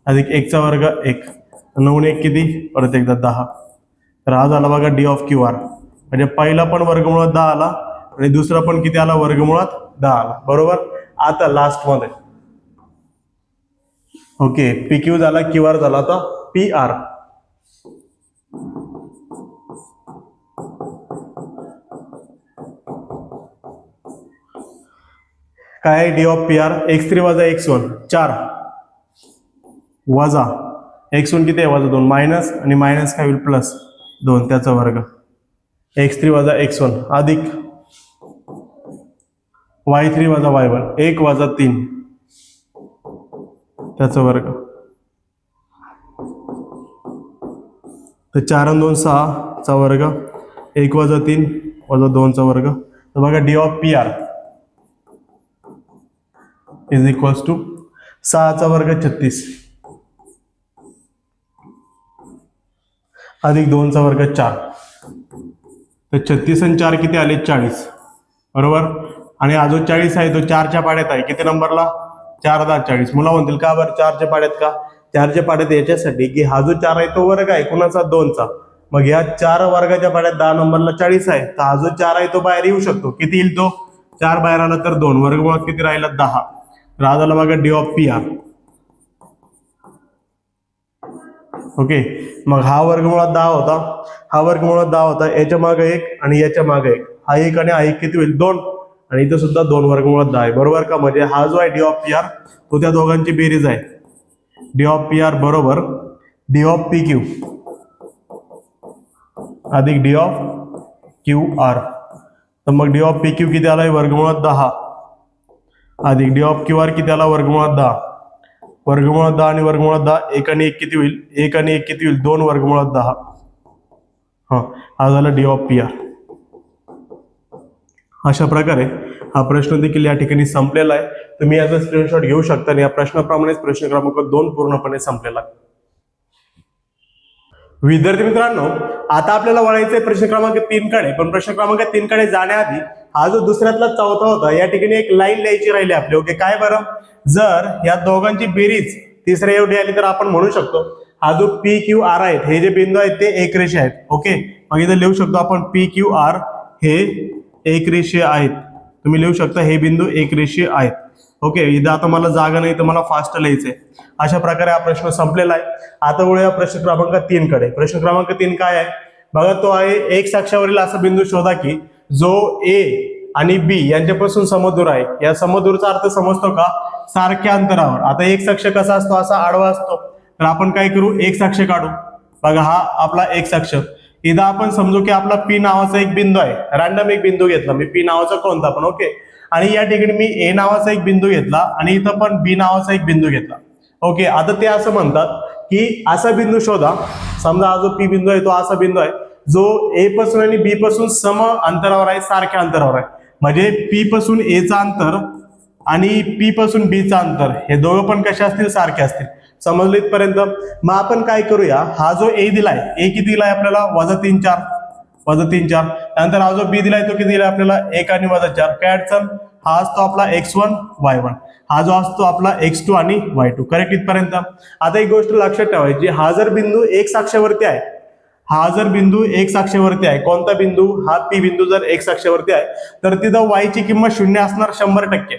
अधिक 1चा वर्ग 1, 9 ने 1 किती, परत एकदा 10. तर हा झाला बघा डी ऑफ क्यू आर. म्हणजे पहिला पण वर्गमुळात 10 आला आणि दुसरा पण किती आला, वर्गमुळात 10 आला. बरोबर. आता लास्ट मध्ये ओके पी क्यू झाला, क्यू आर झाला, आता पी आर. काय D of P R, x3 वजा x1 4 वजा x1 किती आहे, वजा 2, मायनस आणि मायनस काय होईल, प्लस 2 त्याचा वर्ग. x3 वजा x1 अधिक y3 वजा y1 1 वजा 3 त्याचा वर्ग. तर 4 आणि 2 6 चा वर्ग, 1 वजा 3 वजा 2 चा वर्ग. तर बघा D of P R is equals to 6 चा वर्ग 36 अधिक 2 चा वर्ग 4. तर 36 आणि 4 किती आले, 40. बरोबर. आणि हा जो 40 आहे तो 4च्या पाड्यात आहे. किती नंबरला, 4 10 40. मुला म्हणतील का बरं 4च्या पाड्यात का, 4च्या पाड्यात याच्यासाठी की हा जो 4 आहे तो वर्ग आहे कुणाचा, 2चा. मग या 4 वर्गाच्या पाड्यात 10 नंबरला 40 आहे. तर हा जो 4 आहे तो बाहेर येऊ शकतो. किती येईल तो, 4 बाहेर आला तर 2, वर्गमुळात किती राहिला, 10. राहा झाला बघा D of P R. Okay. मग हा वर्गमुळात 10 होता, हा वर्गमुळात 10 होता, याच्या मागे 1 आणि याच्या मागे 1, हा 1 आणि हा 1 किती होईल, 2. आणि इथं सुद्धा 2 वर्गमुळात 10 आहे. बरोबर का. म्हणजे हा जो आहे डी ऑफ पी आर तो त्या दोघांची बेरीज आहे. डी ऑफ पी आर बरोबर डी ऑफ पी क्यू अधिक डी ऑफ क्यू आर. तर मग डी ऑफ पी क्यू किती आला, वर्गमुळात 10 अधिक डी ऑफ क्यू आर किती आला, वर्गमुळात 10. वर्गमुळात 10 आणि वर्गमुळात 10, 1 आणि 1 किती होईल, 1 आणि 1 किती होईल, 2 वर्गमुळात 10. हा झाला डी ऑफ पी आर. अशा प्रकारे हा प्रश्न देखील या ठिकाणी संपलेला आहे. तुम्ही याचा स्क्रीनशॉट घेऊ शकता आणि या प्रश्नाप्रमाणेच प्रश्न क्रमांक 2 पूर्णपणे संपलेला आहे. विद्यार्थी मित्रांनो, आता आपल्याला वळायचंय प्रश्न क्रमांक 3 कडे. पण प्रश्न क्रमांक 3 कडे जाण्याआधी हा जो दुसऱ्यातला चौथा होता या ठिकाणी एक लाईन लिहायची राहिली आपली. ओके. काय बरं, जर या दोघांची बेरीज तिसऱ्या एवढी आली तर आपण म्हणू शकतो हा जो पी क्यू आर आहेत हे जे बिंदू आहेत ते एकरेषीय आहेत. ओके. मग इथे लिहू शकतो आपण पी क्यू आर हे एकरेषीय आहेत. तुम्ही लिहू शकता हे बिंदू एकरेषीय आहेत. ओके. इथं आता मला जागा नाही तर मला फास्ट लिहायचंय. अशा प्रकारे हा प्रश्न संपलेला आहे. आता वळूया प्रश्न क्रमांक 3 कडे. प्रश्न क्रमांक 3 काय आहे बघा, तो आहे एक अक्षावरील असा बिंदू शोधा की जो ए आणि बी यांच्यापासून समदूर आहे. या समदूरचा अर्थ समजतो का, सारख्या अंतरावर. आता एक अक्ष कसा असतो, असा आडवा असतो. तर आपण काय करू, एक अक्ष काढू. बघा हा आपला एक अक्ष. इथं आपण समजू की आपला पी नावाचा एक बिंदू आहे. रॅन्डम एक बिंदू घेतला मी, पी नावाचा कोणता पण. ओके. आणि या ठिकाणी मी ए नावाचा एक बिंदू घेतला आणि इथं पण बी नावाचा एक बिंदू घेतला. ओके. आता ते असं म्हणतात की असा बिंदू शोधा. समजा हा जो पी बिंदू आहे तो असा बिंदू आहे जो ए पासून आणि बी पासून सम अंतरावर आहे, सारख्या अंतरावर आहे. म्हणजे पी पासून ए चा अंतर आणि पी पासून बी चा अंतर हे दोघं पण कसे असतील, सारखे असतील. समजले इथपर्यंत. मग आपण काय करूया, हा जो ए दिलाय, ए किती दिलाय आपल्याला, -3 4 -3 4. त्यानंतर हा जो बी दिलाय तो किती दिलाय आपल्याला, 1 आणि -4. काय अडचण, हा असतो आपला x1 y1, हा जो असतो आपला x2 आणि y2. करेक्ट इथपर्यंत. आता एक गोष्ट लक्षात ठेवायची, हा जर बिंदू एक्स अक्षावरती आहे, हा जर बिंदू एक्स अक्षावरती आहे, कोणता बिंदू, हा पी बिंदू जर एक्स अक्षावरती आहे तर तिथं y ची किंमत 0 असणार 100%.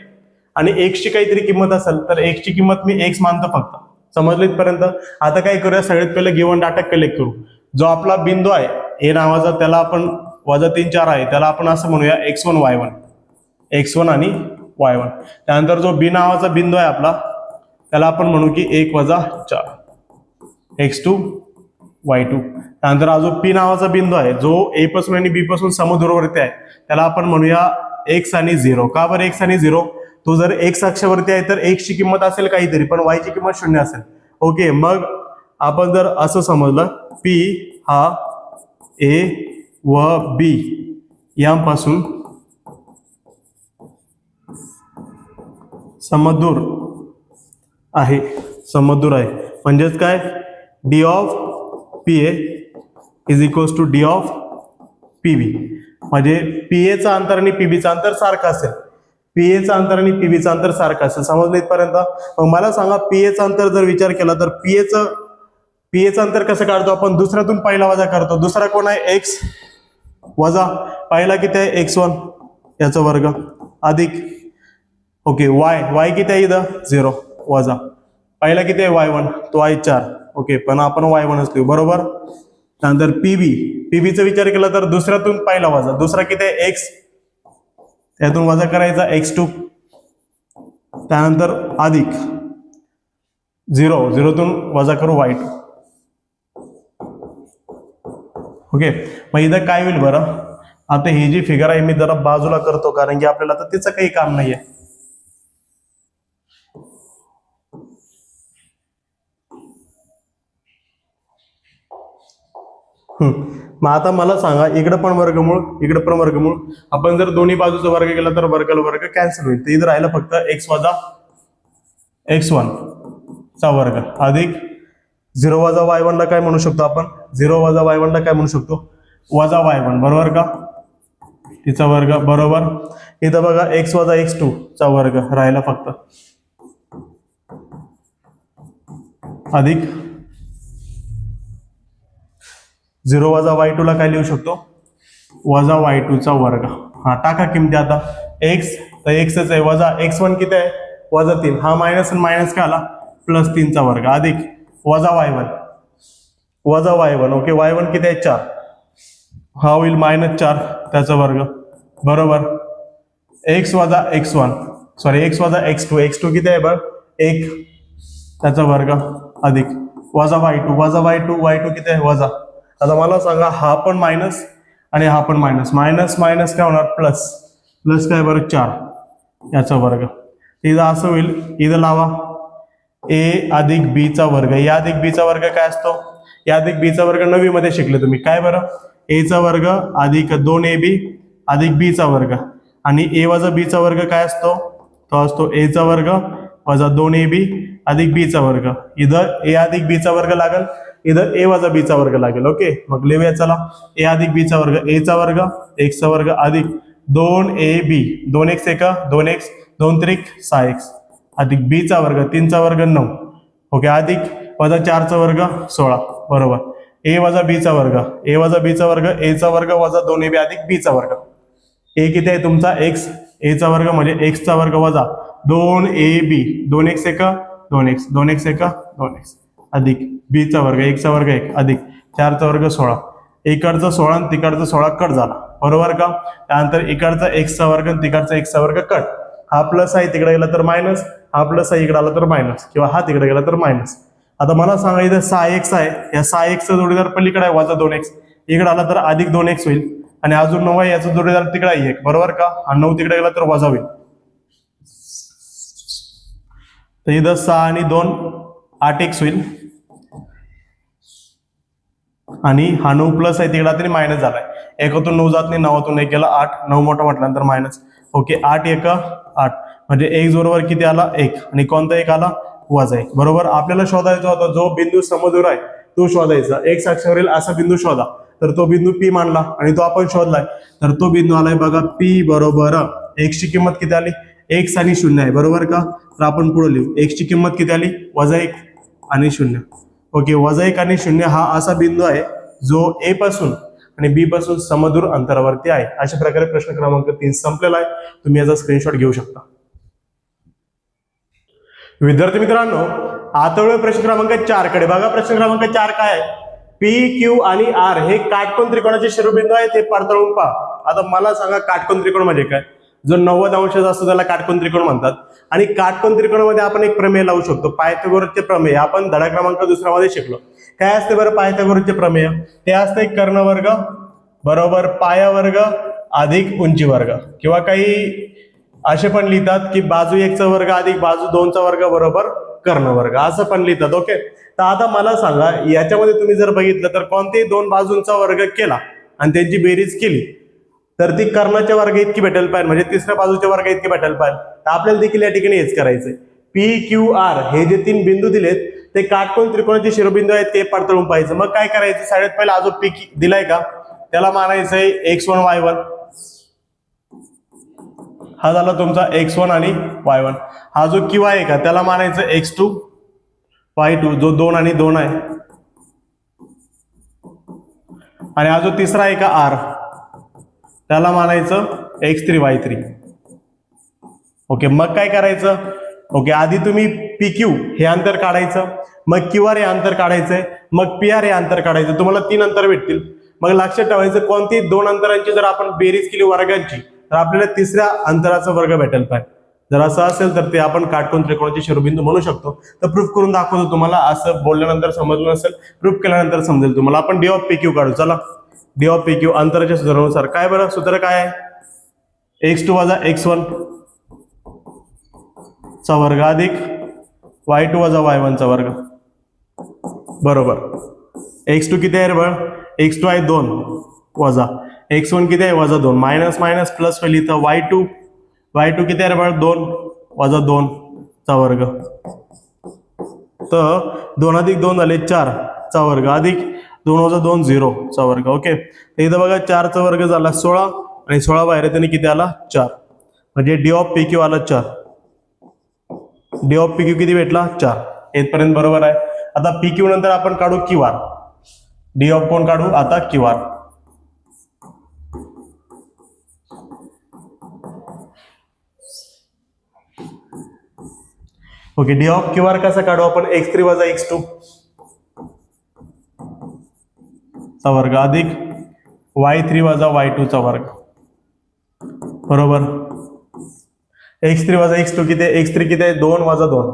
आणि x ची काहीतरी किंमत असेल तर x ची किंमत मी x मानतो फक्त. समजलं इथपर्यंत. आता काय करूया, सगळ्यात पहिले गिव्हन डाटा कलेक्ट करू. जो आपला बिंदू आहे ए नावाचा त्याला आपण -3 4 आहे त्याला आपण असं म्हणूया x1 y1, x1 आणि y1. त्यानंतर जो बी नावाचा बिंदू आहे आपला त्याला आपण म्हणू की 1 - 4 x2 y2. त्यानंतर हा जो पी नावाचा बिंदू आहे जो ए पासून आणि बी पासून समदूरवर्ती आहे त्याला आपण म्हणूया x आणि 0. का बरं x आणि 0, तो जर एक्स अक्षावरती आहे तर x ची किंमत असेल काहीतरी पण y ची किंमत 0 असेल. ओके. मग आपण जर असं समजलं P हा A व B यांपासून समदूर आहे, समदूर आहे. म्हणजेच काय, D of PA is equals to D of PB. म्हणजे PA चा अंतर आणि PB चा अंतर सारखं असेल. पीएचं अंतर आणि पीबीचं अंतर सारखं असेल. समजलं इथपर्यंत? मग मला सांगा पीएचं अंतर जर विचार केला तर पीएचं अंतर कसं काढतो आपण? दुसऱ्यातून पहिला वजा करतो. दुसरा कोण आहे? एक्स वजा पहिला किती आहे? x1 याचा वर्ग अधिक ओके वाय किती आहे इथं? 0 वजा पहिला किती आहे? y1 तो आहे 4 ओके पण आपण y1 च लिहू बरोबर. त्यानंतर पीबीचा विचार केला तर दुसऱ्यातून पहिला वजा दुसरा किती आहे? x त्यातून वजा करायचा x2 त्यानंतर अधिक 0 तून वजा करू y2 ओके. मग इथं काय होईल बरं? आता ही जी फिगर आहे मी जरा बाजूला करतो कारण की आपल्याला आता तिचं काही काम नाहीये. मग आता मला सांगा इकडे पण वर्गमूळ इकडे पण वर्गमूळ. आपण जर दोन्ही बाजूचा वर्ग केला तर वर्ग कॅन्सल होईल. तर इथं राहिलं फक्त x वजा x1 चा वर्ग अधिक 0 वजा y1 ला काय म्हणू शकतो आपण? 0 वजा y1 ला काय म्हणू शकतो? वजा y1 बरोबर का? तिचा वर्ग बरोबर. इथं बघा x वजा x2 चा वर्ग राहिला फक्त अधिक 0 वजा y2 ला काय लिहू शकतो? वजा y2 चा वर्ग. हा टाका किमती आता. x तर x आहे वजा x1 किती आहे? वजा 3 हा मायनस आणि मायनस काय आला? प्लस 3 चा वर्ग अधिक वजा y1 ओके y1 किती आहे? 4 हा होईल -4 त्याचा वर्ग बरोबर. x वजा x1 सॉरी x वजा x2 किती आहे बघ? 1 त्याचा वर्ग अधिक वजा y2 किती आहे? वजा. आता मला सांगा हा पण मायनस आणि हा पण मायनस मायनस काय होणार? प्लस काय बरं? 4 याचा वर्ग. इथं असं होईल. इथं लावा a अधिक b चा वर्ग. या अधिक b चा वर्ग काय असतो? या अधिक b चा वर्ग 9वी मध्ये शिकले तुम्ही. काय बरं? a चा वर्ग अधिक 2ab अधिक b चा वर्ग आणि a वजा b चा वर्ग काय असतो? तो असतो a चा वर्ग वजा 2ab अधिक b चा वर्ग. इथं a अधिक b चा वर्ग लागेल इथं a वजा b चा वर्ग लागेल ओके. मग लिहूया चला a अधिक b चा वर्ग a चा वर्ग x चा वर्ग अधिक 2ab 2x 1 2x 2 त्रिक 6x अधिक b चा वर्ग 3 चा वर्ग 9 ओके अधिक वजा 4 चा वर्ग 16 बरोबर. a वजा b चा वर्ग a चा वर्ग वजा 2ab अधिक b चा वर्ग. a किती आहे तुमचा? x a चा वर्ग म्हणजे x चा वर्ग वजा 2ab 2x 1 2x 2x 1 2x अधिक b चा वर्ग 1 चा वर्ग 1 अधिक 4 चा वर्ग 16 इकडचा 16 आणि तिकडचा 16 कट झाला बरोबर का. त्यानंतर इकडचा x चा वर्ग आणि तिकडचा x चा वर्ग कट. हा प्लस आहे तिकडे गेला तर मायनस हा प्लस आहे इकडे आला तर मायनस किंवा हा तिकडे गेला तर मायनस. आता मला सांगा इथं 6x आहे या 6x चा जोडीदार पलीकडे आहे वजा 2x इकडे आला तर अधिक 2x होईल आणि अजून 9 आहे याचा जोडीदार तिकडे आहे 1 बरोबर का. हा 9 तिकडे गेला तर वजा होईल. तर इथं 6 आणि 2 8x होईल आणि हा 9 प्लस आहे तिकडे तरी मायनस झालाय. 1तून 9 जात नाही 9तून 1 गेला 8 9 मोठा म्हटल्यानंतर मायनस ओके 8 1 8 म्हणजे x बरोबर किती आला? 1 आणि कोणता 1 आला? वजा 1 बरोबर. आपल्याला शोधायचा होता जो बिंदू समदूर आहे तो शोधायचा. x अक्षावरील असा बिंदू शोधा तर तो बिंदू P मानला आणि तो आपण शोधलाय तर तो बिंदू आलाय बघा P बरोबर x ची किंमत किती आली? x आणि 0 आहे बरोबर का. तर आपण पुढे लिहू x ची किंमत किती आली? वजा 1 आणि 0 ओके. वजा 1 आणि 0 हा असा बिंदू आहे जो a पासून आणि b पासून समदूर अंतरावरती आहे. अशा प्रकारे प्रश्न क्रमांक 3 संपलेला आहे. तुम्ही याचा स्क्रीनशॉट घेऊ शकता. विद्यार्थी मित्रांनो आता वेळ प्रश्न क्रमांक 4 कडे बघा. प्रश्न क्रमांक 4 काय आहे? P Q आणि R हे काटकोन त्रिकोणाचे शिरोबिंदू आहेत ते पडताळून पहा. आता मला सांगा काटकोन त्रिकोण म्हणजे काय? जो 90 अंशाचा असतो त्याला काटकोन त्रिकोण म्हणतात आणि काटकोन त्रिकोणामध्ये आपण एक प्रमेय लावू शकतो. पायथागोरसचे प्रमेय आपण धडा क्रमांक 2 मध्ये शिकलो. काय असते बरं पायथागोरसचे प्रमेय? ते असते कर्ण वर्ग बरोबर पाया वर्ग अधिक उंची वर्ग किंवा काही असे पण लिहितात की बाजू 1 चा वर्ग अधिक बाजू 2 चा वर्ग बरोबर कर्ण वर्ग असं पण लिहितात ओके. तर आता मला सांगा याच्यामध्ये तुम्ही जर बघितलं तर कोणत्याही दोन बाजूंचा वर्ग केला आणि त्यांची बेरीज केली तर ती कर्णाच्या वर्ग इतकी भेटेल पाहिजे म्हणजे तिसऱ्या बाजूच्या वर्ग इतकी भेटेल पाहिजे. तर आपल्याला देखील या ठिकाणी हेच करायचंय. PQR हे जे 3 बिंदू दिलेत ते काटकोन त्रिकोणाचे शिरोबिंदू आहेत ते पडताळून पाहायचं. मग काय करायचं? सगळ्यात पहिला हा जो P दिलाय का त्याला मानायचंय x1 y1 हा झाला तुमचा x1 आणि y1. हा जो क्यू आहे का त्याला मानायचं x2 y2 जो 2 आणि 2 आहे. आणि हा जो तिसरा आहे का r त्याला मानायचं x3 y3. ओके, मग काय करायचं? ओके, आधी तुम्ही PQ हे अंतर काढायचं, मग QR हे अंतर काढायचंय, मग PR हे अंतर काढायचं. तुम्हाला 3 अंतर भेटतील. मग लक्षात ठेवायचं कोणती 2 अंतरांची जर आपण बेरीज केली वर्गांची तर आपल्याला तिसऱ्या अंतराचा वर्ग भेटेल पाहिजे. जर असं असेल तर ते आपण काटकोन त्रिकोणाचे शिरोबिंदू म्हणू शकतो. तर प्रूफ करून दाखवतो तुम्हाला. असं बोलल्यानंतर समजलं नसेल, प्रूफ केल्यानंतर समजेल तुम्हाला. आपण डी ऑफ PQ काढू. चला, डी ऑफ PQ अंतराच्या सूत्रानुसार काय बरं सूत्र काय आहे? x2 वजा x1 चा वर्ग अधिक y2 वजा y1 चा वर्ग. बरोबर. x2 किती आहे बळ? x2 आहे 2 वजा x1 किती आहे? वजा 2. मायनस मायनस प्लस होईल इथं. y2 किती आहे बळ? 2 वजा 2 चा वर्ग. तर 2 अधिक 2 झाले 4 चा वर्ग अधिक 2 वजा 2 0 चा वर्ग. ओके, तर इथं बघा 4 चा वर्ग झाला 16 आणि 16 बाहेर त्याने किती आला? 4. म्हणजे डी ऑफ PQ आला 4. डी ऑफ PQ किती भेटला? 4. इथपर्यंत बरोबर आहे. आता PQ नंतर आपण काढू QR. डी ऑफ कोण काढू आता? QR. Okay, D of QR कसा काढू आपण? x3 वजा x2 चा वर्ग अधिक y3 वजा y2 चा वर्ग. बरोबर. x3 वजा x2 किती आहे? x3 किती आहे? 2 वजा 2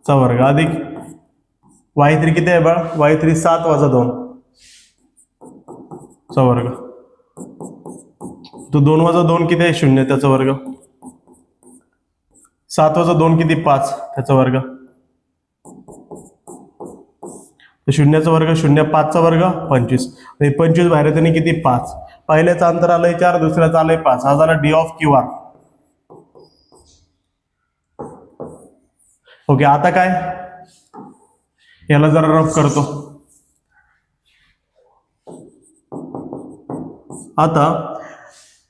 चा वर्ग अधिक y3 किती आहे बघ? y3 7 वजा 2 चा वर्ग. तो 2 वजा 2 किती आहे? 0 त्याचा वर्ग. 7 वजा 2 किती? 5 त्याचा वर्ग. तर 0चा वर्ग 0, 5 चा वर्ग 25. 25 बाहेर त्याने किती? 5. पहिल्याचं अंतर आलंय 4, दुसऱ्याचं आलंय 5. हा झाला डी ऑफ QR. ओके, आता काय? याला जरा रफ करतो. आता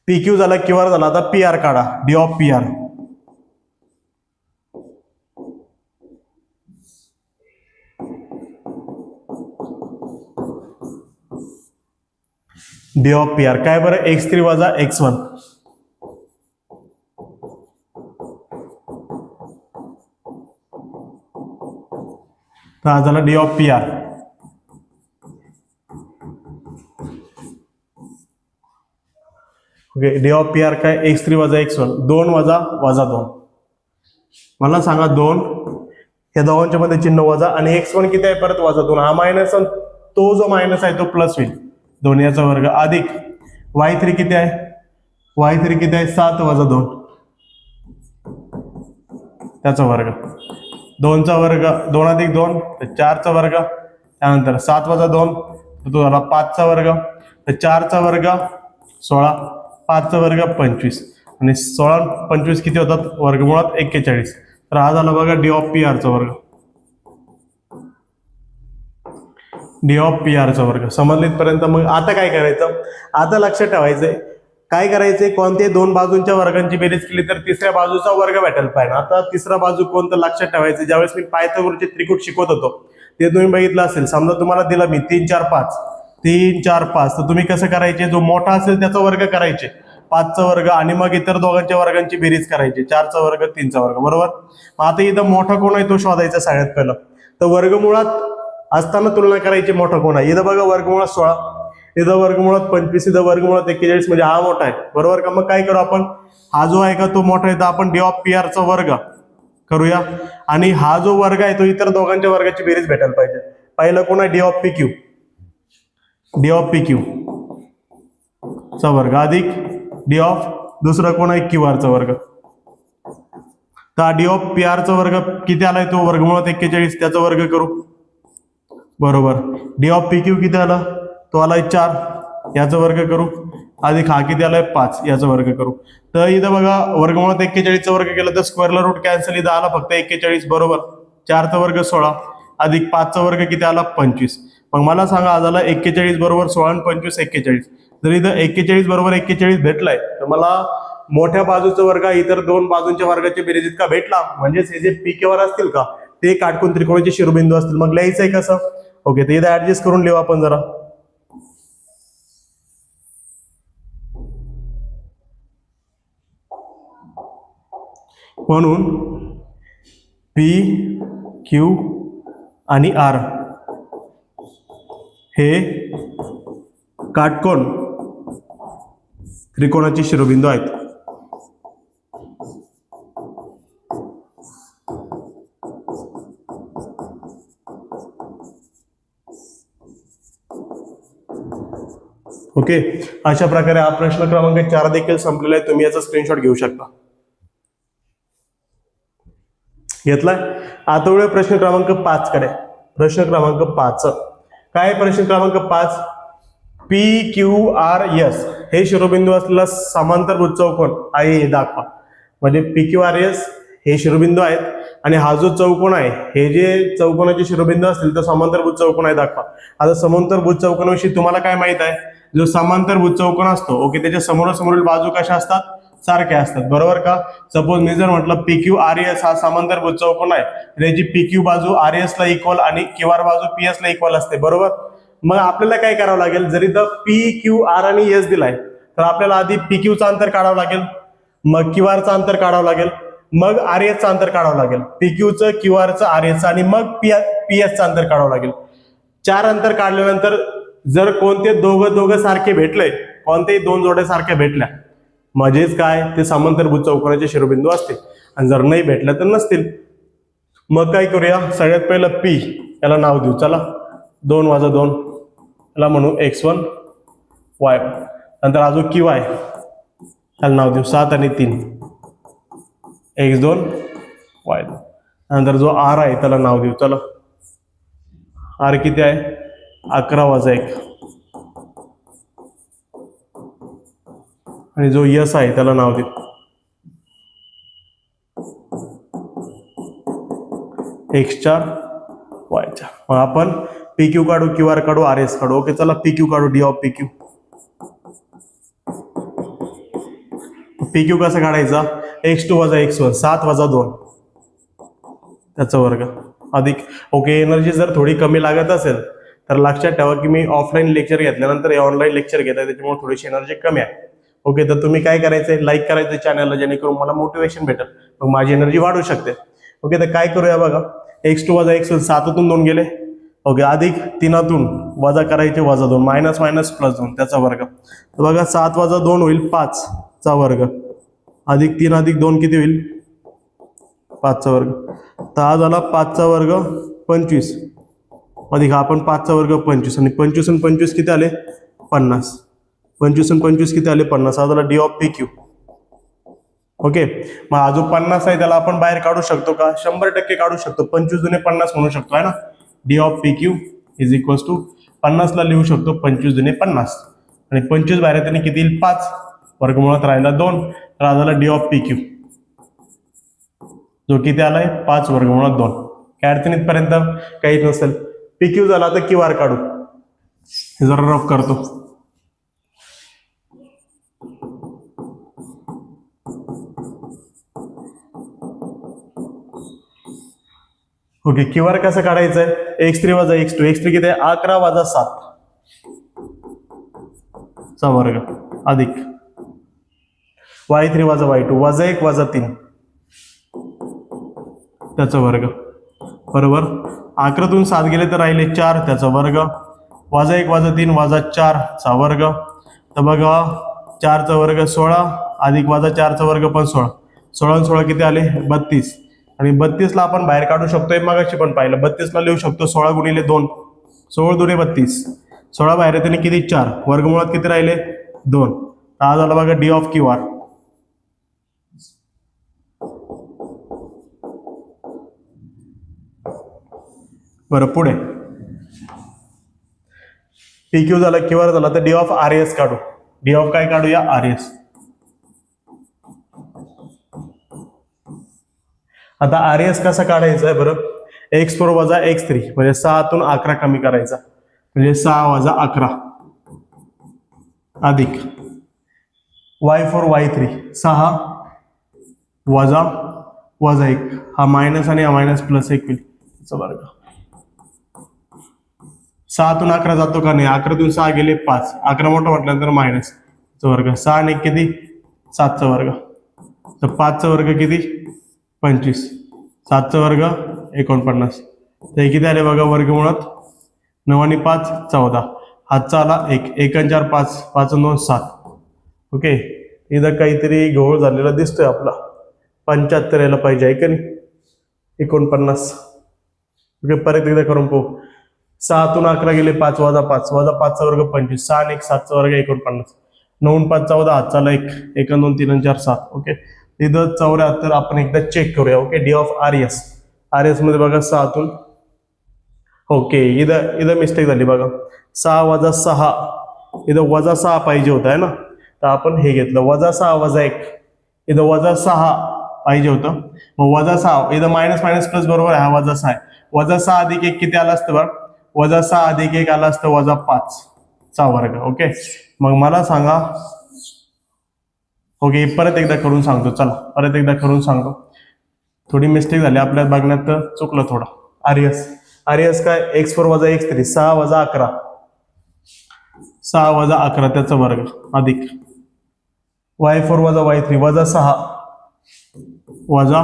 PQ झाला, QR झाला. आता PR काढा. D of PR. D of PR काय बरं? x3 वजा x1. तर हा झाला D of PR. Okay, D of PR काय? x3 वजा x1. 2 वजा वजा 2. मला सांगा 2 या दोघांच्या मध्ये चिन्ह वजा आणि x1 किती आहे? परत वजा 2. हा मायनस, तो जो मायनस आहे तो प्लस होईल. 2 याचा वर्ग अधिक y3 किती आहे? y3 किती आहे? 7 वजा 2 त्याचा वर्ग. 2 चा वर्ग 2 अधिक 2 तर 4 चा वर्ग. त्यानंतर 7 वजा 2 तर तो झाला 5 चा वर्ग. तर 4 चा वर्ग 16, 5 चा वर्ग 25 आणि 16 25 किती होतात? वर्गमुळात 41. तर हा झाला बघा डी ऑफ PR चा वर्ग. डी ऑफ PR चा वर्ग. समजले इथपर्यंत? मग आता काय करायचं? आता लक्षात ठेवायचंय काय करायचंय? कोणत्याही 2 बाजूंच्या वर्गांची बेरीज केली तर तिसऱ्या बाजूचा वर्ग भेटायला पाहिजे. आता तिसरा बाजू कोणतं लक्षात ठेवायचं? ज्यावेळेस मी पायथागोरसचे त्रिकूट शिकवत होतो ते तुम्ही बघितलं असेल. समजा तुम्हाला दिला मी 3 4 5 3 4 5 तर तुम्ही कसं करायचे? जो मोठा असेल त्याचा वर्ग करायचे, 5 चा वर्ग आणि मग इतर दोघांच्या वर्गांची बेरीज करायची, 4 चा वर्ग 3 चा वर्ग. बरोबर. मग आता इथं मोठा कोण आहे तो शोधायचा सगळ्यात पहिला. तर वर्गमुळात असताना तुलना करायची मोठा कोण आहे. इथं बघा वर्गमुळात 16, इथं वर्गमुळात 25, इथं वर्गमुळात 41 म्हणजे हा मोठा आहे. बरोबर का? मग काय करू आपण? हा जो आहे का तो मोठा आहे तर आपण डी ऑफ PR चा वर्ग करूया आणि हा जो वर्ग आहे तो इतर दोघांच्या वर्गाची बेरीज भेटायला पाहिजे. पहिलं कोण आहे? D of PQ. D of PQ चा वर्ग अधिक डी ऑफ दुसरा कोण आहे? QR चा वर्ग. तर डी ऑफ PR चा वर्ग किती आलाय? तो वर्गमुळात 41 त्याचा वर्ग करू. बरोबर. डी ऑफ PQ किती आला? तो आलाय 4 याचा वर्ग करू अधिक हा किती आलाय? 5 याचा वर्ग करू. तर इथं बघा वर्गमुळात 41 चा वर्ग केला तर स्क्वेअरला रूट कॅन्सल. इथं आला फक्त 41. बरोबर. 4 चा वर्ग 16 अधिक 5 चा वर्ग किती आला? 25. मग मला सांगा आज आला 41 बरोबर 16 आणि 25 41. जर इथं 41 बरोबर 41 भेटलाय तर मला मोठ्या बाजूचा वर्ग इतर दोन बाजूंच्या वर्गाच्या बेरीज इतका भेटला. म्हणजेच हे जे पीकेवर असतील का ते काटकोन त्रिकोणाचे शिरोबिंदू असतील. मग लिहायचंय कसं? ओके, तर इथं ऍडजस्ट करून लिहू आपण जरा. म्हणून पी क्यू आणि आर हे काटकोन त्रिकोणाचे शिरोबिंदू आहेत. ओके, अशा प्रकारे हा प्रश्न क्रमांक 4 देखील संपलेला आहे. तुम्ही याचा स्क्रीनशॉट घेऊ शकता. घेतलाय. आता वेळ प्रश्न क्रमांक 5 कडे. प्रश्न क्रमांक 5 काय? प्रश्न क्रमांक 5 पी क्यू आर एस हे शिरोबिंदू असलेला समांतरभुज चौकोन आहे हे दाखवा. म्हणजे पी क्यू आर एस हे शिरोबिंदू आहेत आणि हा जो चौकोन आहे हे जे चौकोनाचे शिरोबिंदू असतील तर समांतरभुज चौकोन आहे दाखवा. आता समांतरभुज चौकोनाविषयी तुम्हाला काय माहित आहे? जो समांतरभुज चौकोन असतो ओके त्याच्या समोरासमोरील बाजू कशा असतात? सारख्या असतात, बरोबर का? सपोज मी जर म्हटलं पी क्यू आर एस हा समांतरभुज चौकोन आहे, त्याची पी क्यू बाजू आर एस ला इक्वल आणि क्यू आर बाजू पी एस ला इक्वल असते, बरोबर? मग आपल्याला काय करावं लागेल? जर इथं पी क्यू आर आणि एस दिलाय तर आपल्याला आधी पी क्यूचं अंतर काढावं लागेल, मग क्यू आरचं अंतर काढावं लागेल, मग आर एसचं अंतर काढावं लागेल. पी क्यूचं, क्यू आरचं, आर एसचं आणि मग पी एसचं अंतर काढावं लागेल. 4 अंतर काढल्यानंतर जर कोणते दोघं सारखे भेटले, कोणतेही दोन जोड्या सारख्या भेटल्या म्हणजेच काय? ते समांतरभुज चौकोनाचे शिरोबिंदू असतील. आणि जर नाही भेटल्या तर नसतील. मग काय करूया? सगळ्यात पहिलं पी याला नाव देऊ. चला 2 वजा 2 याला म्हणू x1 y1. नंतर अजून क्यू आय त्याला नाव देऊ 7 आणि 3 x2 y2. नंतर जो आर आहे त्याला नाव देऊ. चला आर किती आहे? 11 वजा 1. आणि जो यस आहे त्याला नाव देऊ x4 y4. मग आपण पी क्यू काढू, क्यू आर काढू, आर एस काढू. ओके, चला पी क्यू काढू. D of P Q. P Q कसं काढायचा? x2 वजा x1 7 वजा 2 त्याचा वर्ग अधिक. ओके, एनर्जी जर थोडी कमी लागत असेल तर लक्षात ठेवा की मी ऑफलाईन लेक्चर घेतल्यानंतर हे ऑनलाईन लेक्चर घेत आहे त्याच्यामुळे थोडीशी एनर्जी कमी आहे. ओके, तर तुम्ही काय करायचंय? लाईक करायचं चॅनलला, जेणेकरून मला मोटिवेशन भेटेल, मग माझी एनर्जी वाढू शकते. ओके, तर काय करूया बघा. x2 वजा x1 7तून 2 गेले. ओके, अधिक 3तून वजा करायचे वजा 2 मायनस मायनस प्लस 2 त्याचा वर्ग. तर बघा 7 वजा 2 होईल 5 चा वर्ग अधिक 3 अधिक 2 किती होईल? 5 चा वर्ग. तर हा झाला 5 चा वर्ग 25 अधिक हा पण 5 चा वर्ग 25 आणि 25 आणि 25 किती आले? 50. 25 आणि 25 किती आले? 50. हा झाला D of P Q. Okay, मग हा जो 50 आहे त्याला आपण बाहेर काढू शकतो का? 100% काढू शकतो. 25 दुने 50 म्हणू शकतो आहे ना. D of P Q is equals to 50 ला लिहू शकतो 25 दुने 50 आणि 25 बाहेर त्याने किती येईल? 5. वर्गमुळात राहिला 2. तर हा झाला डी ऑफ पी क्यू जो किती आलाय? 5 वर्गमुळात 2. काय अडचण इथपर्यंत? काहीच नसेल. पी क्यू झाला तर क्यू आर काढू. हे जरा रफ करतो. ओके, क्यू आर कसं काढायचंय? x3 वजा x2. x3 किती आहे? 11 वजा 7 चा वर्ग अधिक y3 वजा y2 वजा 1 वजा 3 त्याचा वर्ग, बरोबर. 11तून 7 गेले तर राहिले 4 त्याचा वर्ग वजा 1 वजा 3 वजा 4 चा वर्ग. तर बघा 4 चा वर्ग 16 अधिक वजा 4 चा वर्ग पण 16. 16 आणि 16 किती आले? 32. आणि 32 ला आपण बाहेर काढू शकतोय. मगाशी पण पाहिलं 32 ला लिहू शकतो 16 गुणिले 2 16 दुने 32. 16 बाहेर येते किती? 4. वर्गमुळात किती राहिले? 2. हा झाला बघा डी ऑफ क्यू आर. बरं, पुढे पी क्यू झाला, क्यू आर झाला, तर डी ऑफ आर एस काढू. डी ऑफ काय काढूया? R S. आता आर एस कसा काढायचा आहे बरं? x4 वजा x3 म्हणजे 6तून 11 कमी करायचा. म्हणजे 6 वजा 11 अधिक y4 y3 6 वजा वजा 1 हा मायनस आणि हा मायनस प्लस 1 होईल त्याचा वर्ग. 6तून 11 जातो का नाही, 11तून 6 गेले 5, 11 मोठं म्हटल्यानंतर मायनस वर्ग, 6 आणि 1 किती 7चा वर्ग, तर 5चा वर्ग किती 25, 7चा वर्ग 49, तर हे किती आले बघा वर्गमुळात 9 आणि 5 14, हातचा आला 1, 1 आणि 4 5, 5 आणि 2 7. ओके, इथं काहीतरी घोळ झालेला दिसतोय आपला, 75 यायला पाहिजे आहे का नाही, 49. ओके, परत एकदा करून पाहू. 6तून 11 गेले 5 वजा 5 वजा 5चा वर्ग 25, 6 आणि 1 7चा वर्ग 49, 9 आणि 5 14, हातचाला 1, 1 आणि 2 3 आणि 4 7. ओके, इथं 74 आपण एकदा चेक करूया. Okay, D of R S, R S मध्ये बघा 6तून, ओके इथं इथं मिस्टेक झाली बघा, 6 वजा 6, इथं वजा 6 पाहिजे होता आहे ना, तर आपण हे घेतलं वजा 6 वजा 1, इथं वजा 6 पाहिजे होतं, मग वजा 6 इथं मायनस मायनस प्लस बरोबर आहे, हा वजा 6 आहे, वजा 6 अधिक 1 किती आला असतं बघ, वजा 6 अधिक 1 आला असतं वजा 5 चा वर्ग. ओके, मग मला सांगा, ओके परत एकदा करून सांगतो, चला परत एकदा करून सांगतो, थोडी मिस्टेक झाली आपल्या बघण्यात, चुकलं थोडं. आर्यस आर्यस काय x4 वजा x3 6 वजा 11, 6 वजा 11 त्याचा वर्ग अधिक y4 वजा y3 वजा 6 वजा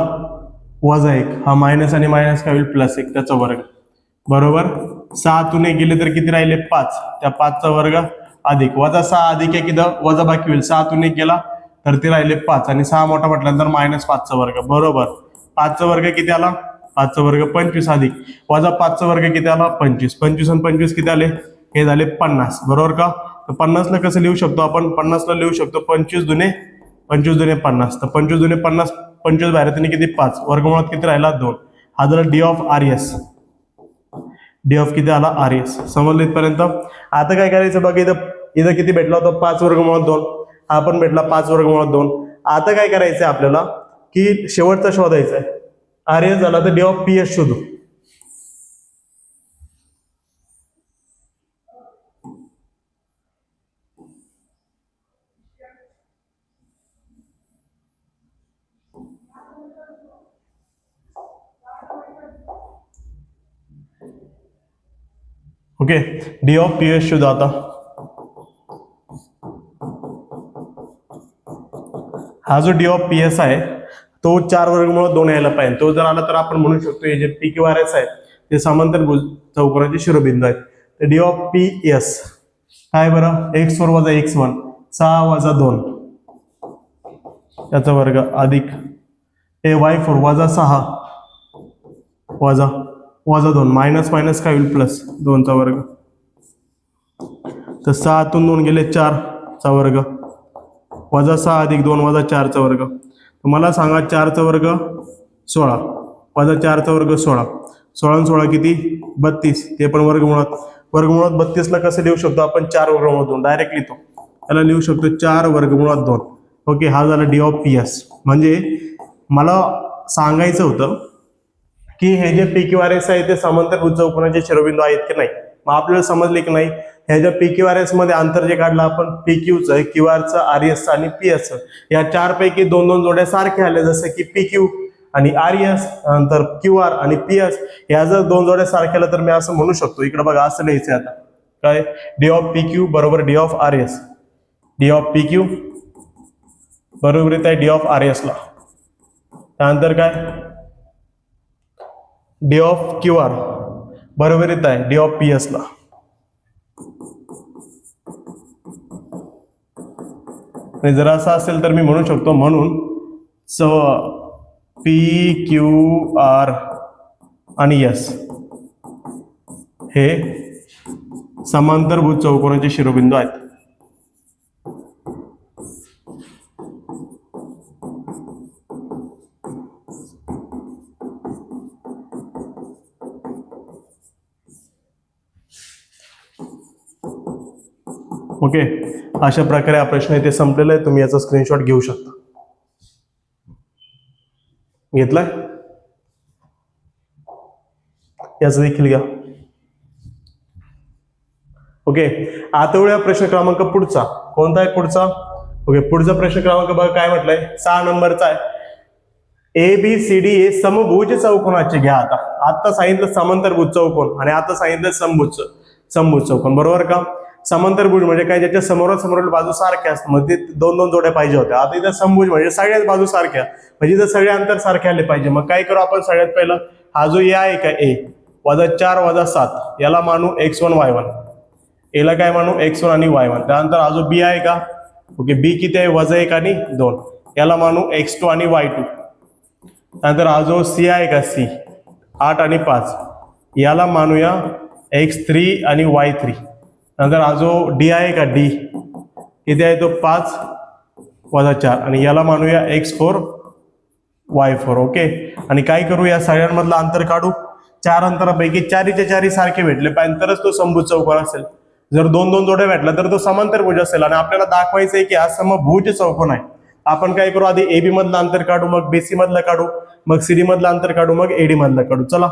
वजा 1, हा मायनस आणि मायनस काय होईल प्लस 1 त्याचा वर्ग, बरोबर. 6तून 1 गेले तर किती राहिले 5, त्या 5चा वर्ग अधिक वजा 6 अधिक 1 इथं वजा बाकी होईल, 6तून 1 गेला तर ते राहिले 5 आणि 6 मोठा म्हटल्यानंतर मायनस 5चा वर्ग, बरोबर. 5चा वर्ग किती आला, 5चा वर्ग 25 अधिक वजा 5चा वर्ग किती आला 25, 25 आणि 25 किती आले, हे झाले 50, बरोबर का. तर 50ला कसं लिहू शकतो आपण, 50ला लिहू शकतो 25 दुने 50, तर 25 दुने 50, 25 बाहेर तिने किती 5, वर्गमुळात किती राहिला 2, हा झाला D of R S, D of किती आला आर एस. समजलं इथपर्यंत. आता काय करायचं बघा, इथं इथं किती भेटला होता 5 वर्गमुळात 2, हा पण भेटला 5 वर्गमुळात 2. आता काय करायचंय आपल्याला की शेवटचा शोधायचा आहे, आर एस झाला तर डी ऑफ पी एस शोधू. Okay, D of P S शोधा. आता हा जो डी ऑफ पी एस आहे तो 4 वर्गमुळात 2 यायला पाहिजे, तो जर आला तर आपण म्हणू शकतो हे J P Q R S आहे ते समांतर चौकोनाचे शिरोबिंदू आहेत. तर डी ऑफ पी एस काय बरं, x4 वजा x1 6 वजा 2 त्याचा वर्ग अधिक ए y4 वजा 6 वजा वजा 2 मायनस मायनस काय होईल प्लस 2चा वर्ग, तर 6तून 2 गेले 4 चा वर्ग वजा 6 अधिक 2 वजा 4चा वर्ग. मला सांगा 4चा वर्ग 16 वजा 4चा वर्ग 16, 16 आणि 16 किती 32, ते पण वर्गमुळात, वर्गमुळात 32ला कसं लिहू शकतो आपण 4 वर्गमुळात 2 डायरेक्ट लिहितो, त्याला लिहू शकतो 4 वर्गमुळात 2. ओके, हा झाला डी ऑफ पी एस. म्हणजे मला सांगायचं होतं की हे J P Q R S आहे ते समांतर चौकोनाचे शिरोबिंदू आहेत की नाही. मग आपल्याला समजले की नाही, ह्याच्या पी क्यू आर एस मध्ये अंतर जे काढलं आपण पी क्यूचं, क्यू आरचं, आर एसचं आणि पी एसचं, या 4 पैकी 2-2 जोड्या सारख्या आल्या, जसं की पी क्यू आणि आर एस, नंतर क्यू आर आणि पी एस, या जर 2 जोड्या सारख्या आल्या तर मी असं म्हणू शकतो, इकडे बघा असं लिहायचं आता काय, डी ऑफ पी क्यू बरोबर D of R S, D of P Q बरोबर येत आहे डी ऑफ आर एस ला. त्यानंतर काय डी ऑफ क्यू आर बरोबर येत आहे डी ऑफ पी एस ला. आणि जर असं असेल तर मी म्हणू शकतो म्हणून पी क्यू आर आणि एस हे समांतरभुज चौकोनाचे शिरोबिंदू आहेत. ओके, अशा प्रकारे हा प्रश्न इथे संपलेला आहे, तुम्ही याचा स्क्रीनशॉट घेऊ शकता. घेतलाय, याचा देखील घ्या. ओके, आता वळूया प्रश्न क्रमांक पुढचा. कोणता आहे पुढचा? ओके, पुढचा प्रश्न क्रमांक बघा काय म्हटलंय, 6 नंबरचा आहे. ABCD हे समभुज चौकोनाचे घ्या. आता सांगितलं समांतरभुज चौकोन आणि आता सांगितलं समभुज चौकोन, बरोबर का? समांतरभुज म्हणजे काय, ज्याच्या समोरासमोरील बाजू सारख्या असतात, म्हणजे दोन दोन जोड्या पाहिजे होत्या. आता इथं समभुज म्हणजे सगळ्याच बाजू सारख्या, म्हणजे इथं सगळे अंतर सारखे आले पाहिजे. मग काय करू आपण, सगळ्यात पहिलं हा जो या आहे का A -4 -7 याला मानू x1 y1, याला काय मानू x1 आणि y1. त्यानंतर हा जो B आहे का, ओके, B किती आहे, -1 आणि 2, याला मानू x2 आणि y2. नंतर हा जो C आहे का, C 8 आणि 5 याला मानूया x3 आणि y3. नंतर हा जो D आहे का, D किती आहे तो 5 - 4 आणि याला मानूया x4 y4. ओके, आणि काय करू, या सगळ्यांमधलं अंतर काढू. 4 अंतरापैकी 4चे 4 सारखे भेटले पाहिजे तरच तो समभुज चौकोन असेल. जर 2-2 जोड्या भेटला तर तो समांतरभुज असेल. आणि आपल्याला दाखवायचं आहे की हा समभुज चौकोन आहे. आपण काय करू, आधी AB मधलं अंतर काढू, मग BC मधलं काढू, मग CD मधलं अंतर काढू, मग AD मधलं काढू. चला,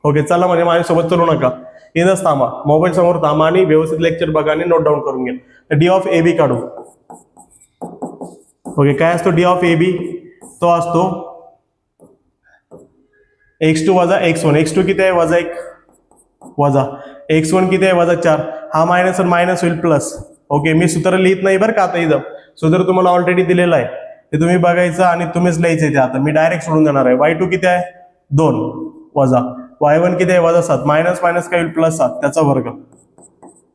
ओके, चला, म्हणजे माझ्यासोबत चलू नका, इथंच थांबा, मोबाईल समोर थांबा आणि व्यवस्थित लेक्चर बघा आणि नोट डाऊन करून घ्या. तर D ऑफ AB काढू. ओके, काय असतो D ऑफ AB? तो असतो x2 - x1. x2 किती आहे, -1 वजा x1 किती आहे, -4. हा मायनस आणि मायनस होईल प्लस. ओके, मी सूत्र लिहित नाही बरं का, आता इथं सूत्र तुम्हाला ऑलरेडी दिलेलं आहे, ते तुम्ही बघायचं आणि तुम्हीच लिहायचं. ते आता मी डायरेक्ट सोडून देणार आहे. y2 किती आहे, 2 वजा y1 किती आहे, -7. मायनस मायनस काय होईल, +7 त्याचा वर्ग.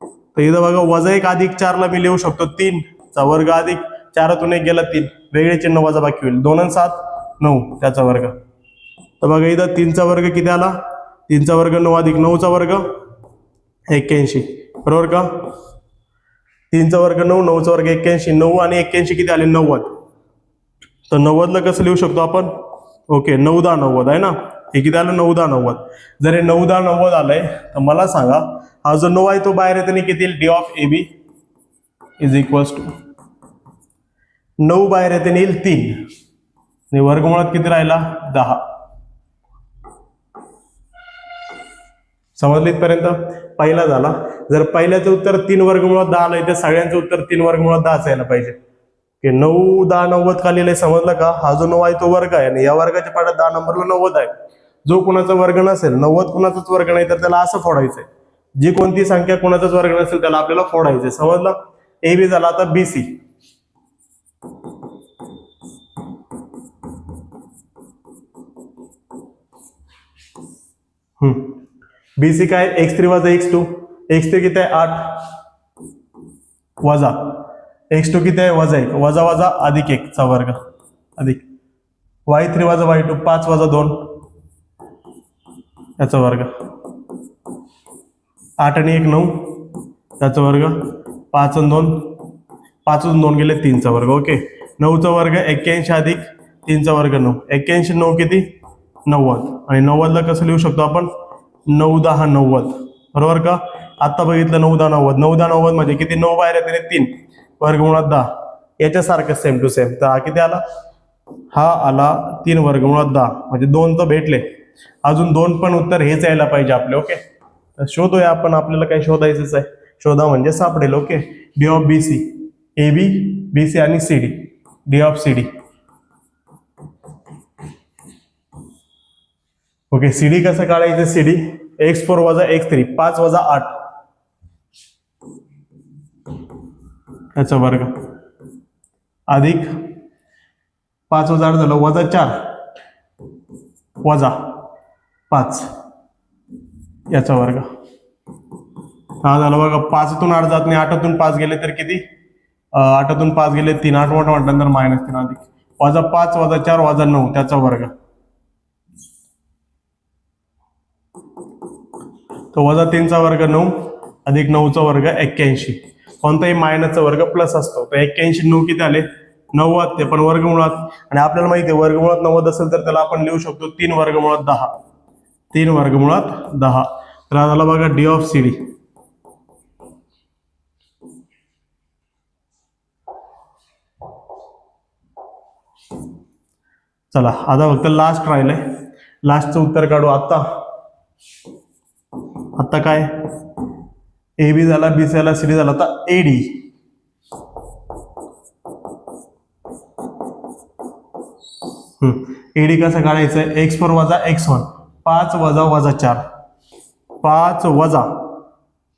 तर इथं बघा, -1 अधिक 4 ला मी लिहू शकतो 3 चा वर्ग अधिक 4तून 1 गेला 3, वेगळे चिन्ह वजा बाकी होईल, 2 आणि 7 9 त्याचा वर्ग. तर बघा इथं 3 चा वर्ग किती आला, 3 चा वर्ग 9 अधिक 9 चा वर्ग 81, बरोबर का? 3 चा वर्ग 9, 9 चा वर्ग 81, 9 आणि 81 किती आले, 90. तर 90 ला कसं लिहू शकतो आपण, ओके, 9 10 90 आहे ना, हे किती आलं, 9 10 90. जर हे 9 10 90 आलंय तर मला सांगा, हा जो 9 आहे तो बाहेर येताना किती येईल, D of AB is equals to 9 बाहेर येताना येईल 3 आणि वर्गमुळात किती राहिला, 10. समजलं इथपर्यंत? पहिला झाला. जर पहिल्याचं उत्तर 3 वर्गमुळात 10 आलंय तर सगळ्यांचं उत्तर 3 वर्गमुळात 10 यायला पाहिजे. 9 10 90 का लिहिलंय, समजलं का? हा जो 9 आहे तो वर्ग आहे आणि या वर्गाच्या पाड्यात 10 नंबरला 90 आहे. जो कुणाचा वर्ग नसेल, 90 कुणाचाच वर्ग नाही, तर त्याला असं फोडायचंय. जी कोणती संख्या कुणाचाच वर्ग नसेल त्याला आपल्याला फोडायचंय. समजलं? AB झाला. आता BC. BC काय, x3 वजा x2. x3 किती आहे, 8 वजा x2 किती आहे, -1 वजा वजा अधिक 1 चा वर्ग अधिक y3 वजा y2 5 वजा 2 याचा वर्ग, 8 आणि 1 9 त्याचा वर्ग, 5 आणि 2 5 आणि 2 गेले 3 चा वर्ग. ओके, 9 चा वर्ग 81 अधिक 3 चा वर्ग 9. 81 9 किती, 90. आणि 90 ला कसं लिहू शकतो आपण, 9 10 90, बरोबर का? आता बघितलं 9 10 90, 9 10 90 म्हणजे किती, 9 बाहेर येते 3 वर्गमुळात 10, याच्यासारखं सेम टू सेम. तर हा किती आला, हा आला 3 वर्गमुळात 10, म्हणजे 2 तर भेटले, अजून 2 पण उत्तर हेच यायला पाहिजे आपले. ओके, तर शोधूया आपण, आपल्याला काय शोधायचंच आहे, शोधा म्हणजे सापडेल. Okay, D of BC, AB BC आणि CD, D of CD. Okay, CD कसं काढायचं, CD x4 वजा x3 5 वजा 8 याचा वर्ग अधिक 5 वजा 8 झालं वजा 4 वजा 5 याचा वर्ग. हा झालं बघा, 5तून 8 जात नाही, 8तून 5 गेले तर किती, 8तून 5 गेले 3, 8 मोठा म्हटल्यानंतर -3 अधिक वजा 5 वजा 4 वजा 9 त्याचा वर्ग. तो वजा 3 चा वर्ग 9 अधिक 9 चा वर्ग 81. कोणताही मायनसचा वर्ग प्लस असतो. तर 81 9 किती आले, 90. ते पण वर्गमुळात, आणि आपल्याला माहिती आहे वर्गमुळात 90 असेल तर त्याला आपण लिहू शकतो 3 वर्गमुळात 10, 3 वर्गमुळात 10. तर हा झाला बघा D ऑफ CD. चला, आता फक्त लास्ट राहिलंय, लास्टचं उत्तर काढू. आता काय, ए बी झाला, बी सी झाला, सी डी झाला, आता ए डी. एडी कसं काढायचं? x4 वजा x1, 5 वजा वजा 4, 5 वजा,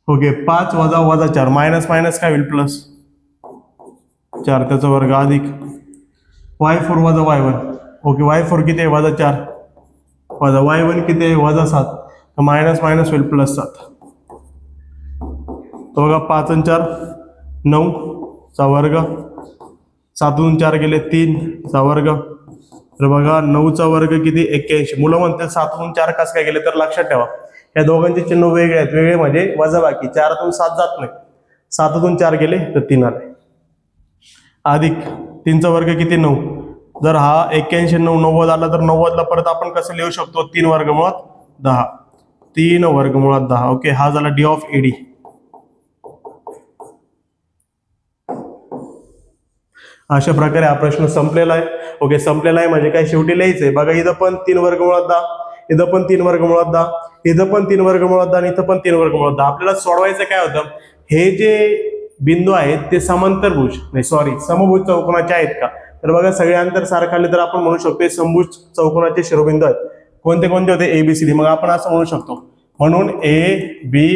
ओके 5 वजा वजा 4, मायनस मायनस काय होईल? प्लस 4 त्याचा वर्ग अधिक y4 वजा y1, ओके y4 किती आहे? वजा 4 वजा y1 किती आहे? वजा 7, तर मायनस मायनस होईल प्लस 7. तर बघा 5 आणि 4 9 चा वर्ग, 7 4 गेले 3 चा वर्ग, तर बघा 9 चा वर्ग किती? 81. मुलं म्हणतात 7 4 कसं काय गेले? तर लक्षात ठेवा या दोघांचे चिन्ह वेगळे आहेत. वेगळे म्हणजे वजाबाकी, 4 7 जात नाही, 7 4 गेले तर 3 आले, अधिक 3 चा वर्ग किती? 9. जर हा 81 9 90 आला तर 90 ला परत आपण कसं लिहू शकतो? 3 वर्गमुळात 10, 3 वर्गमुळात 10. ओके, हा झाला डी ऑफ एडी. अशा प्रकारे हा प्रश्न संपलेला आहे. ओके, संपलेला आहे म्हणजे काय? शेवटी लिहायचंय बघा, इथं पण 3 वर्गमुळात 10, इथं पण 3 वर्गमुळात 10, इथं पण 3 वर्गमुळात 10 आणि इथं पण 3 वर्गमुळात 10. आपल्याला सोडवायचं काय होतं? हे जे बिंदू आहेत ते समांतरभुज नाही सॉरी समभुज चौकोनाचे आहेत का? तर बघा सगळे अंतर सारखं आले तर आपण म्हणू शकतो समभुज चौकोनाचे शिरोबिंदू आहेत. कोणते कोणते होते? A B C D. मग आपण असं म्हणू शकतो, म्हणून ए बी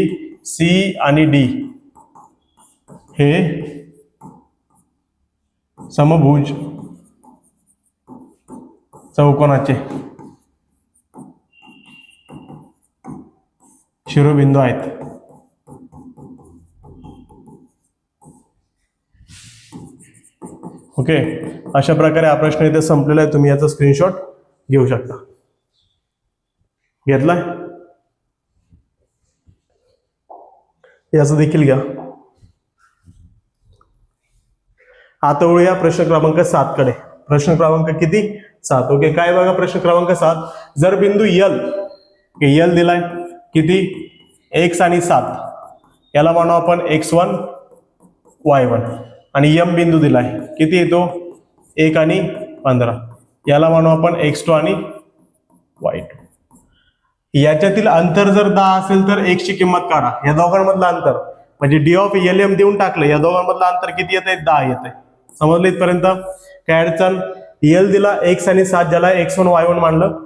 सी आणि डी हे समभुज चौकोनाचे शिरोबिंदू आहेत. ओके, अशा प्रकारे हा प्रश्न इथे संपलेला आहे. तुम्ही याचा स्क्रीनशॉट घेऊ शकता. घेतलाय? याचं देखील घ्या. आता वळूया प्रश्न क्रमांक 7 कडे. प्रश्न क्रमांक किती? 7. ओके, काय बघा प्रश्न क्रमांक 7. जर बिंदू एल दिलाय किती? x आणि 7, याला म्हणू आपण x1 y1, आणि m बिंदू दिलाय किती येतो? 1 आणि 15, याला म्हणू आपण x2 आणि y2. याच्यातील अंतर जर 10 असेल तर x ची किंमत काढा. या दोघांमधलं अंतर म्हणजे डी ऑफ एल एम देऊन टाकलं, या दोघांमधलं अंतर किती येत आहे? 10 येत आहे. समजलं इथपर्यंत? काय अडचण? एल दिला x आणि 7 ज्याला x1 y1 मानलं,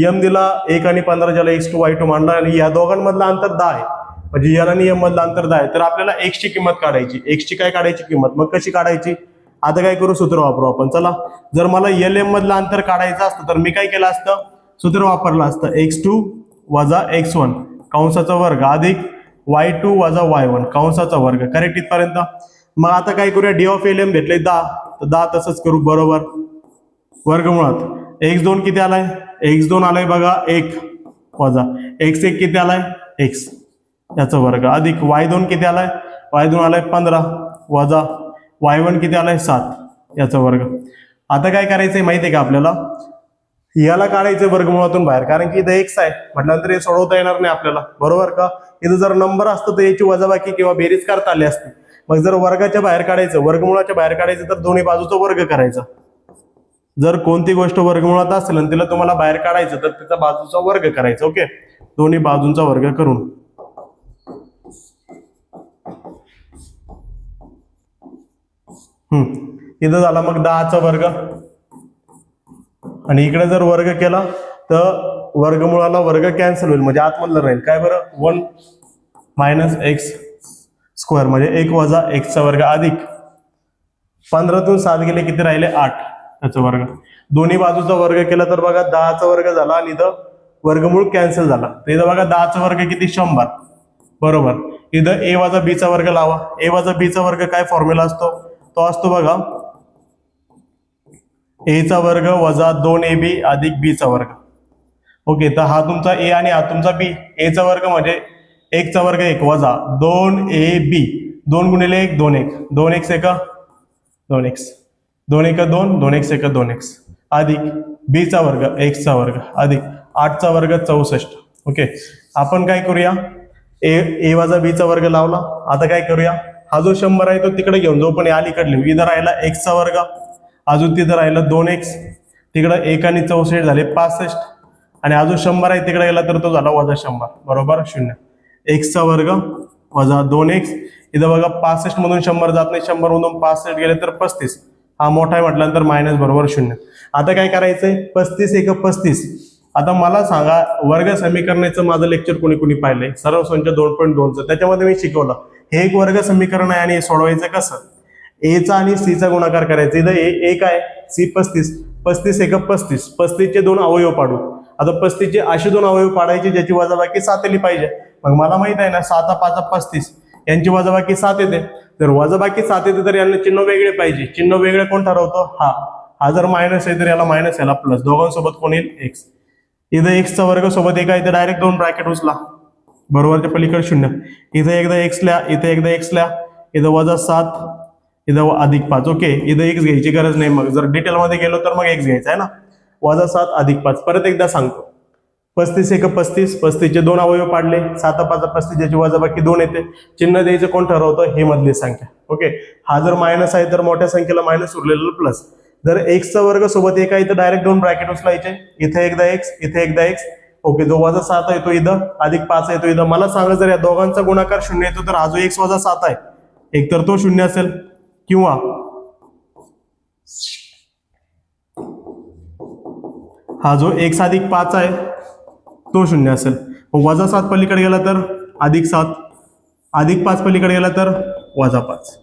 m दिला 1 आणि 15 ज्याला x2 y2 मानलं, आणि या दोघांमधलं अंतर 10 आहे म्हणजे एल आणि m मधलं अंतर 10 आहे. तर आपल्याला x ची किंमत काढायची. x ची काय काढायची किंमत? मग कशी काढायची? आता काय करू? सूत्र वापरू आपण. चला, जर मला एल एम मधलं अंतर काढायचं असतं तर मी काय केलं असतं? सूत्र वापरलं असतं x2 वजा x1 कंसाचा वर्ग अधिक y2 वजा y1 कंसाचा वर्ग. करेक्ट इथपर्यंत? मग आता काय करूया? डी ऑफ एल एम भेटले 10, तर 10 तसंच करू. बरोबर, वर्गमुळात x2 किती आलाय? x2 आलाय बघा 1 वजा x1 किती आलाय? x याचा वर्ग अधिक y2 किती आलाय? y2 आलाय 15 वजा y1 किती आलाय? 7 याचा वर्ग. आता काय करायचंय माहितीये का आपल्याला? याला काढायचं वर्गमुळातून बाहेर, कारण की इथं x आहे म्हटल्यानंतर हे सोडवता येणार नाही आपल्याला. बरोबर का? इथं जर नंबर असतं तर याची वजाबाकी किंवा बेरीज करता आली असती. मग जर वर्गाच्या बाहेर काढायचं, वर्गमुळाच्या बाहेर काढायचं, तर दोन्ही बाजूचा वर्ग करायचा. जर कोणती गोष्ट वर्गमुळात असेल आणि तिला तुम्हाला बाहेर काढायचं तर त्याचा बाजूचा वर्ग करायचा. ओके, दोन्ही बाजूंचा वर्ग करून. इथं झाला मग 10चा वर्ग, आणि इकडे जर वर्ग केला तर वर्गमुळाला वर्ग कॅन्सल होईल म्हणजे आतमधलं राहील. काय बरं? 1 मायनस एक्स स्क्वेअर म्हणजे 1 वजा एक्सचा वर्ग अधिक 15तून 7 गेले किती राहिले? 8 त्याचा वर्ग. दोन्ही बाजूचा वर्ग केला तर बघा 10चा वर्ग झाला आणि इथं वर्गमूळ कॅन्सल झाला. तर इथं बघा 10चा वर्ग किती? 100. बरोबर. इथं ए वजा बी चा वर्ग लावा. ए वजा बी चा वर्ग काय फॉर्म्युला असतो? तो असतो बघा ए चा वर्ग वजा 2ab अधिक बी चा वर्ग. ओके, तर हा तुमचा ए आणि हा तुमचा बी. ए चा वर्ग म्हणजे 1 चा वर्ग 1 वजा 2ab, 2 गुणिले 1 2 1, 2x 1 2x, 2 1 2, 2x 1 2x अधिक बी चा वर्ग x चा वर्ग अधिक 8 चा वर्ग 64. ओके, आपण काय करूया? ए वजा बी चा वर्ग लावला. आता काय करूया? हा जो 100 आहे तो तिकडे घेऊन जाऊ, पण अलीकडे लिहू. इथं राहिला x चा वर्ग, अजून तिथं राहिलं 2x, तिकडं 1 आणि 64 झाले 65, आणि अजून 100 आहे तिकडे गेला तर तो झाला वजा 100. बरोबर 0. x चा वर्ग वजा 2x. इथं बघा 65 मधून 100 जात नाही, 100 मधून 65 गेले तर 35. हा मोठा आहे म्हटल्यानंतर मायनस बरोबर 0. आता काय करायचंय, 35 एक 35. आता मला सांगा, वर्ग समीकरणाचं माझं लेक्चर कोणी कोणी पाहिलंय, सर्व संच 2.2चं, त्याच्यामध्ये मी शिकवलं हे एक वर्ग समीकरण आहे आणि हे सोडवायचं कसं. एचा आणि सीचा गुणाकार करायचा. इथं ए काय, सी 35, 35 एक 35, 35चे दोन अवयव पाडू. आता 35चे असे दोन अवयव पाडायचे ज्याची वजाबाकी 7 आली पाहिजे. मग मला माहित आहे ना, 7 5 35, यांची वजाबाकी 7 येते. जर वजाबाकी 7 येते तर यांना चिन्ह वेगळे पाहिजे. चिन्ह वेगळे कोण ठरवतो, हा जर मायनस आहे तर याला मायनस, याला प्लस, दोघांसोबत कोण येईल, एक्स. इथं एक्सचा वर्ग सोबत एक आहे तर डायरेक्ट 2 ब्रॅकेट उचला, बरोबरच्या पलीकडे 0. इथं एकदा एक्स लिहा, इथं एकदा एक्स लिहा, इथं वजा 7, इथं अधिक 5. ओके, इथं एक्स घ्यायची गरज नाही. मग जर डिटेलमध्ये गेलो तर मग एक्स घ्यायचा आहे ना. वजा 7 अधिक 5. परत एकदा सांगतो, 35 एक 35, 35चे दोन अवयव पाडले, 7 5 35, ज्याची वजाबाकी 2 येते. चिन्ह द्यायचं कोण ठरवतं, हे मधली संख्या. ओके, हा जर मायनस आहे तर मोठ्या संख्येला मायनस, उरलेलं प्लस. जर एक्सचा वर्ग सोबत एक आहे तर डायरेक्ट 2 ब्रॅकेट उचलायचे, इथे एकदा एक्स, इथे एकदा एक्स. ओके, जो वजा 7 येतो इथं, अधिक 5 येतो इथं. मला सांगा, जर या दोघांचा गुणाकार 0 येतो तर हा जो एक्स वजा 7 आहे, एक तर तो 0 असेल, किंवा हा जो एक्स अधिक 5 आहे तो 0 असेल. वजा 7 पलीकडे गेला तर अधिक 7, अधिक 5 पलीकडे गेला तर वजा 5.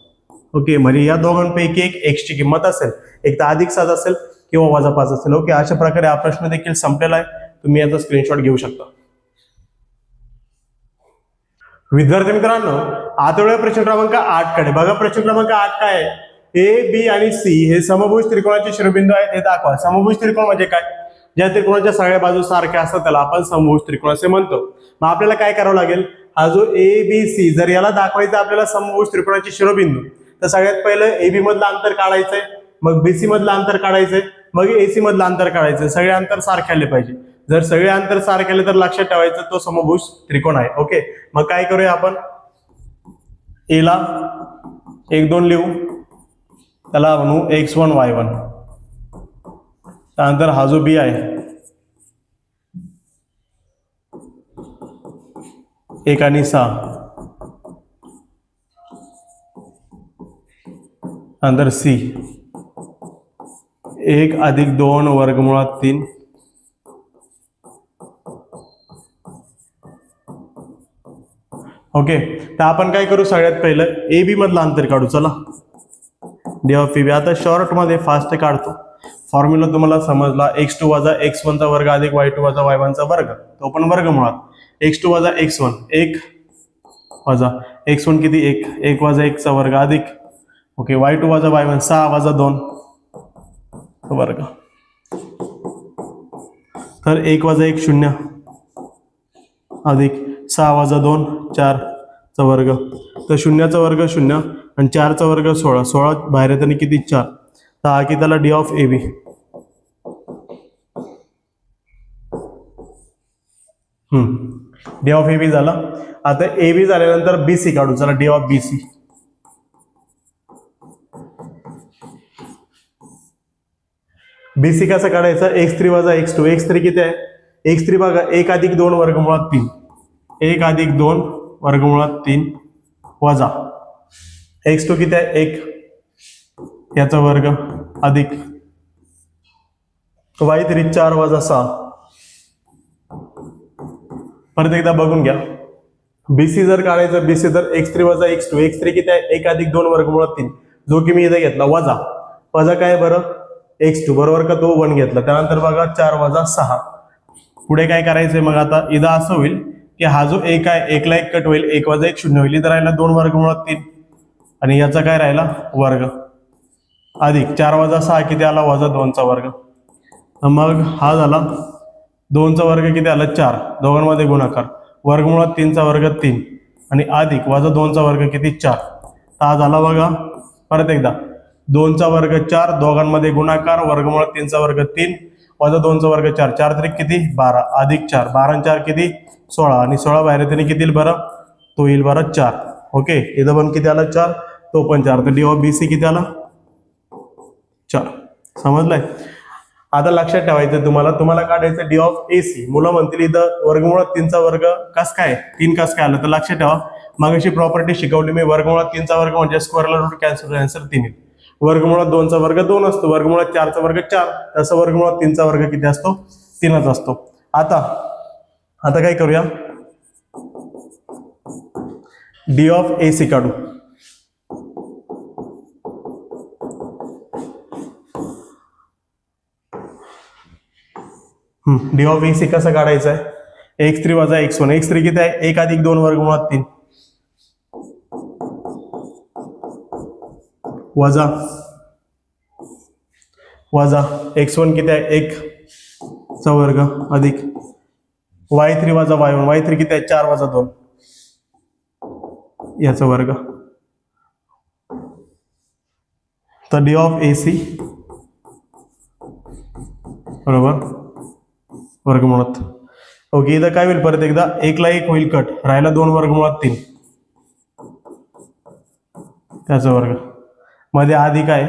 ओके, म्हणजे या दोघांपैकी एक एक्सची किंमत असेल, एक तर अधिक 7 असेल किंवा वजा 5 असेल. ओके, अशा प्रकारे हा प्रश्न देखील संपलेला आहे. तुम्ही याचा स्क्रीनशॉट घेऊ शकता. विद्यार्थी मित्रांनो, आता वेळ प्रश्न क्रमांक 8 कडे बघा. प्रश्न क्रमांक 8 काय आहे, ए बी आणि सी हे समभुज त्रिकोणाचे शिरोबिंदू आहेत हे दाखवा. समभुज त्रिकोण म्हणजे काय, ज्या त्रिकोणाच्या सगळ्या बाजू सारख्या असतात त्याला आपण समभुज त्रिकोण असे म्हणतो. मग आपल्याला काय करावं लागेल, हा जो ए बी सी जर याला दाखवायचा आपल्याला समभुज त्रिकोणाचे शिरोबिंदू, तर सगळ्यात पहिलं ए बी मधलं अंतर काढायचंय, मग बीसी मधलं अंतर काढायचंय, मग एसी मधलं अंतर काढायचंय. सगळे अंतर सारखे आले पाहिजे. जर सगळे अंतर सारखे आले तर लक्षात ठेवायचं तो समभुज त्रिकोण आहे. ओके, मग काय करूया आपण, ए ला 1 2 लिहू, त्याला म्हणू x1 y1. त्यानंतर हा जो बी आहे 1 आणि 6, नंतर सी 1 अधिक 2 वर्गमुळात 3. ओके, तर आपण काय करू, सगळ्यात पहिलं ए बी मधलं अंतर काढू. चला, डी ऑफ ए बी. आता शॉर्ट मध्ये फास्ट काढतो. फॉर्म्युला तुम्हाला समजला, x2 वजा x1 चा वर्ग अधिक y2 वजा y1 चा वर्ग, तो पण वर्गमुळात. x2 वजा x1 1 वजा x1 किती 1, 1 वजा 1 चा वर्ग अधिक, ओके, y2 वजा y1 6 वजा 2 वर्ग, तर 1 वजा 1 0 अधिक 6 वजा 2 4 चा वर्ग. तर 0 चा वर्ग 0 आणि 4 चा वर्ग 16, 16 बाहेर येताना किती 4. तर हा किती त्याला D of A B. D of A B झाला. आता ए बी झाल्यानंतर बी सी काढू. चला, D of B C. B C कसं काढायचं, x3 वजा x2. x3 किती आहे, x3 बघा 1 अधिक 2 वर्गमुळात 3, 1 अधिक 2 वर्गमुळात 3 वजा x2 किती आहे 1, याचा वर्ग अधिक y3 4 वजा 6. परत एकदा बघून घ्या, बीसी जर काढायचं, बीसी तर x3 वजा x2. x3 किती आहे 1 अधिक 2 वर्गमुळात 3, जो की मी इथे घेतला वजा. वजा काय बरं, x2 बरोबर का, तो 1 घेतला. त्यानंतर बघा 4 वजा 6. पुढे काय करायचंय, मग आता इथं असं होईल की हा जो 1 आहे 1 ला 1 कट होईल, 1 वजा 1 0 होईल. इथं राहिला 2 वर्गमुळात 3 आणि याचा काय राहिला वर्ग अधिक 4 वजा 6 किती आला, वजा 2 चा वर्ग. मग हा झाला 2 चा वर्ग किती आला 4, दोघांमध्ये गुणाकार, वर्गमुळात 3 चा वर्ग 3 आणि अधिक वजा 2 चा वर्ग किती 4. हा झाला बघा, परत एकदा 2 चा वर्ग 4, दोघांमध्ये गुणाकार, वर्गमुळात 3 चा वर्ग 3 वजा 2 चा वर्ग 4, 4 त्रिक किती 12 अधिक 4, 12 आणि 4 किती 16 आणि 16 बाहेर येताना किती येईल बरं, तो येईल बरं 4. ओके, इथं पण किती आला 4, तो पण 4. तर डी ऑफ बी सी किती आला 4. समजलंय. आता लक्षात ठेवायचं तुम्हाला काढायचं डी ऑफ ए सी. मुलं म्हणतील इथं वर्गमुळात 3 चा वर्ग कस काय 3 कस काय आलं, तर लक्षात ठेवा मागाशी प्रॉपर्टी शिकवली मी. वर्गमुळात 3चा वर्ग म्हणजे स्क्वेअरला रूट कॅन्सल, आन्सर 3 येईल. वर्गमुळात 2चा वर्ग 2 असतो, वर्गमुळात 4चा वर्ग 4, तसं वर्गमुळात 3चा वर्ग किती असतो? 3च असतो. आता काय करूया, डी ऑफ ए सी काढू. डी ऑफ ए सी कसं काढायचं आहे? x3 वजा x1. x3 किती आहे? 1 अधिक 2 वर्गमुळात 3 वजा x1 किती आहे? 1 चा वर्ग अधिक y3 वजा y1. y3 किती आहे? 4 वजा 2 याचा वर्ग. तर डी ऑफ ए सी बरोबर वर्गमुळात. ओके, इथं काय होईल? परत एकदा 1 ला 1 होईल कट, राहिला 2 वर्गमुळात 3 त्याचा वर्ग. मध्ये अधिक आहे,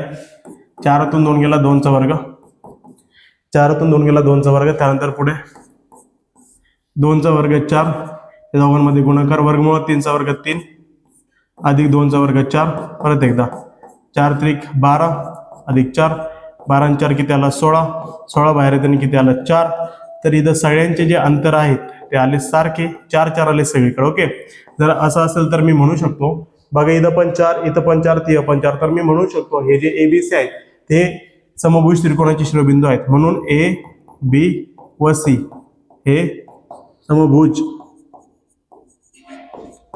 4तून 2 गेला 2चा वर्ग, 4तून 2 गेला 2चा वर्ग. त्यानंतर पुढे 2चा वर्ग 4, या दोघांमध्ये गुणाकार. वर्गमुळात 3चा वर्ग 3 अधिक 2चा वर्ग 4. परत एकदा 4 त्रिक 12 अधिक 4, 12 आणि 4 किती आला? 16. 16 बाहेर येताना किती आलं? 4. तर इथं सगळ्यांचे जे अंतर आहेत ते आले सारखे, 4 4 आले सगळीकडे. ओके, जर असं असेल तर मी म्हणू शकतो, बघा इथं पण 4, इथं पण 4, तिथं पण 4, तर मी म्हणू शकतो हे जे ABC आहेत ते समभुज त्रिकोणाचे शिरोबिंदू आहेत. म्हणून A, B व C हे समभुज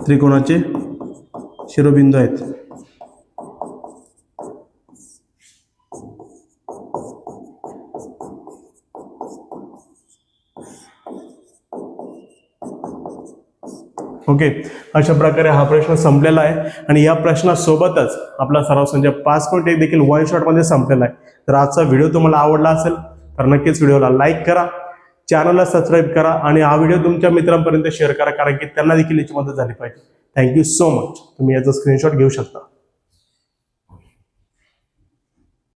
त्रिकोणाचे शिरोबिंदू आहेत. ओके, अशा प्रकारे हा प्रश्न संपलेला आहे. आणि या प्रश्नासोबतच आपला सराव संच 5.1 देखील वन शॉट मध्ये संपलेला आहे. तर आजचा व्हिडिओ तुम्हाला आवडला असेल तर नक्कीच व्हिडिओला लाईक करा, चॅनलला सबस्क्राईब करा आणि हा व्हिडिओ तुमच्या मित्रांपर्यंत शेअर करा, कारण की त्यांना देखील याची मदत झाली पाहिजे. Thank you so much. तुम्ही याचा स्क्रीनशॉट घेऊ शकता.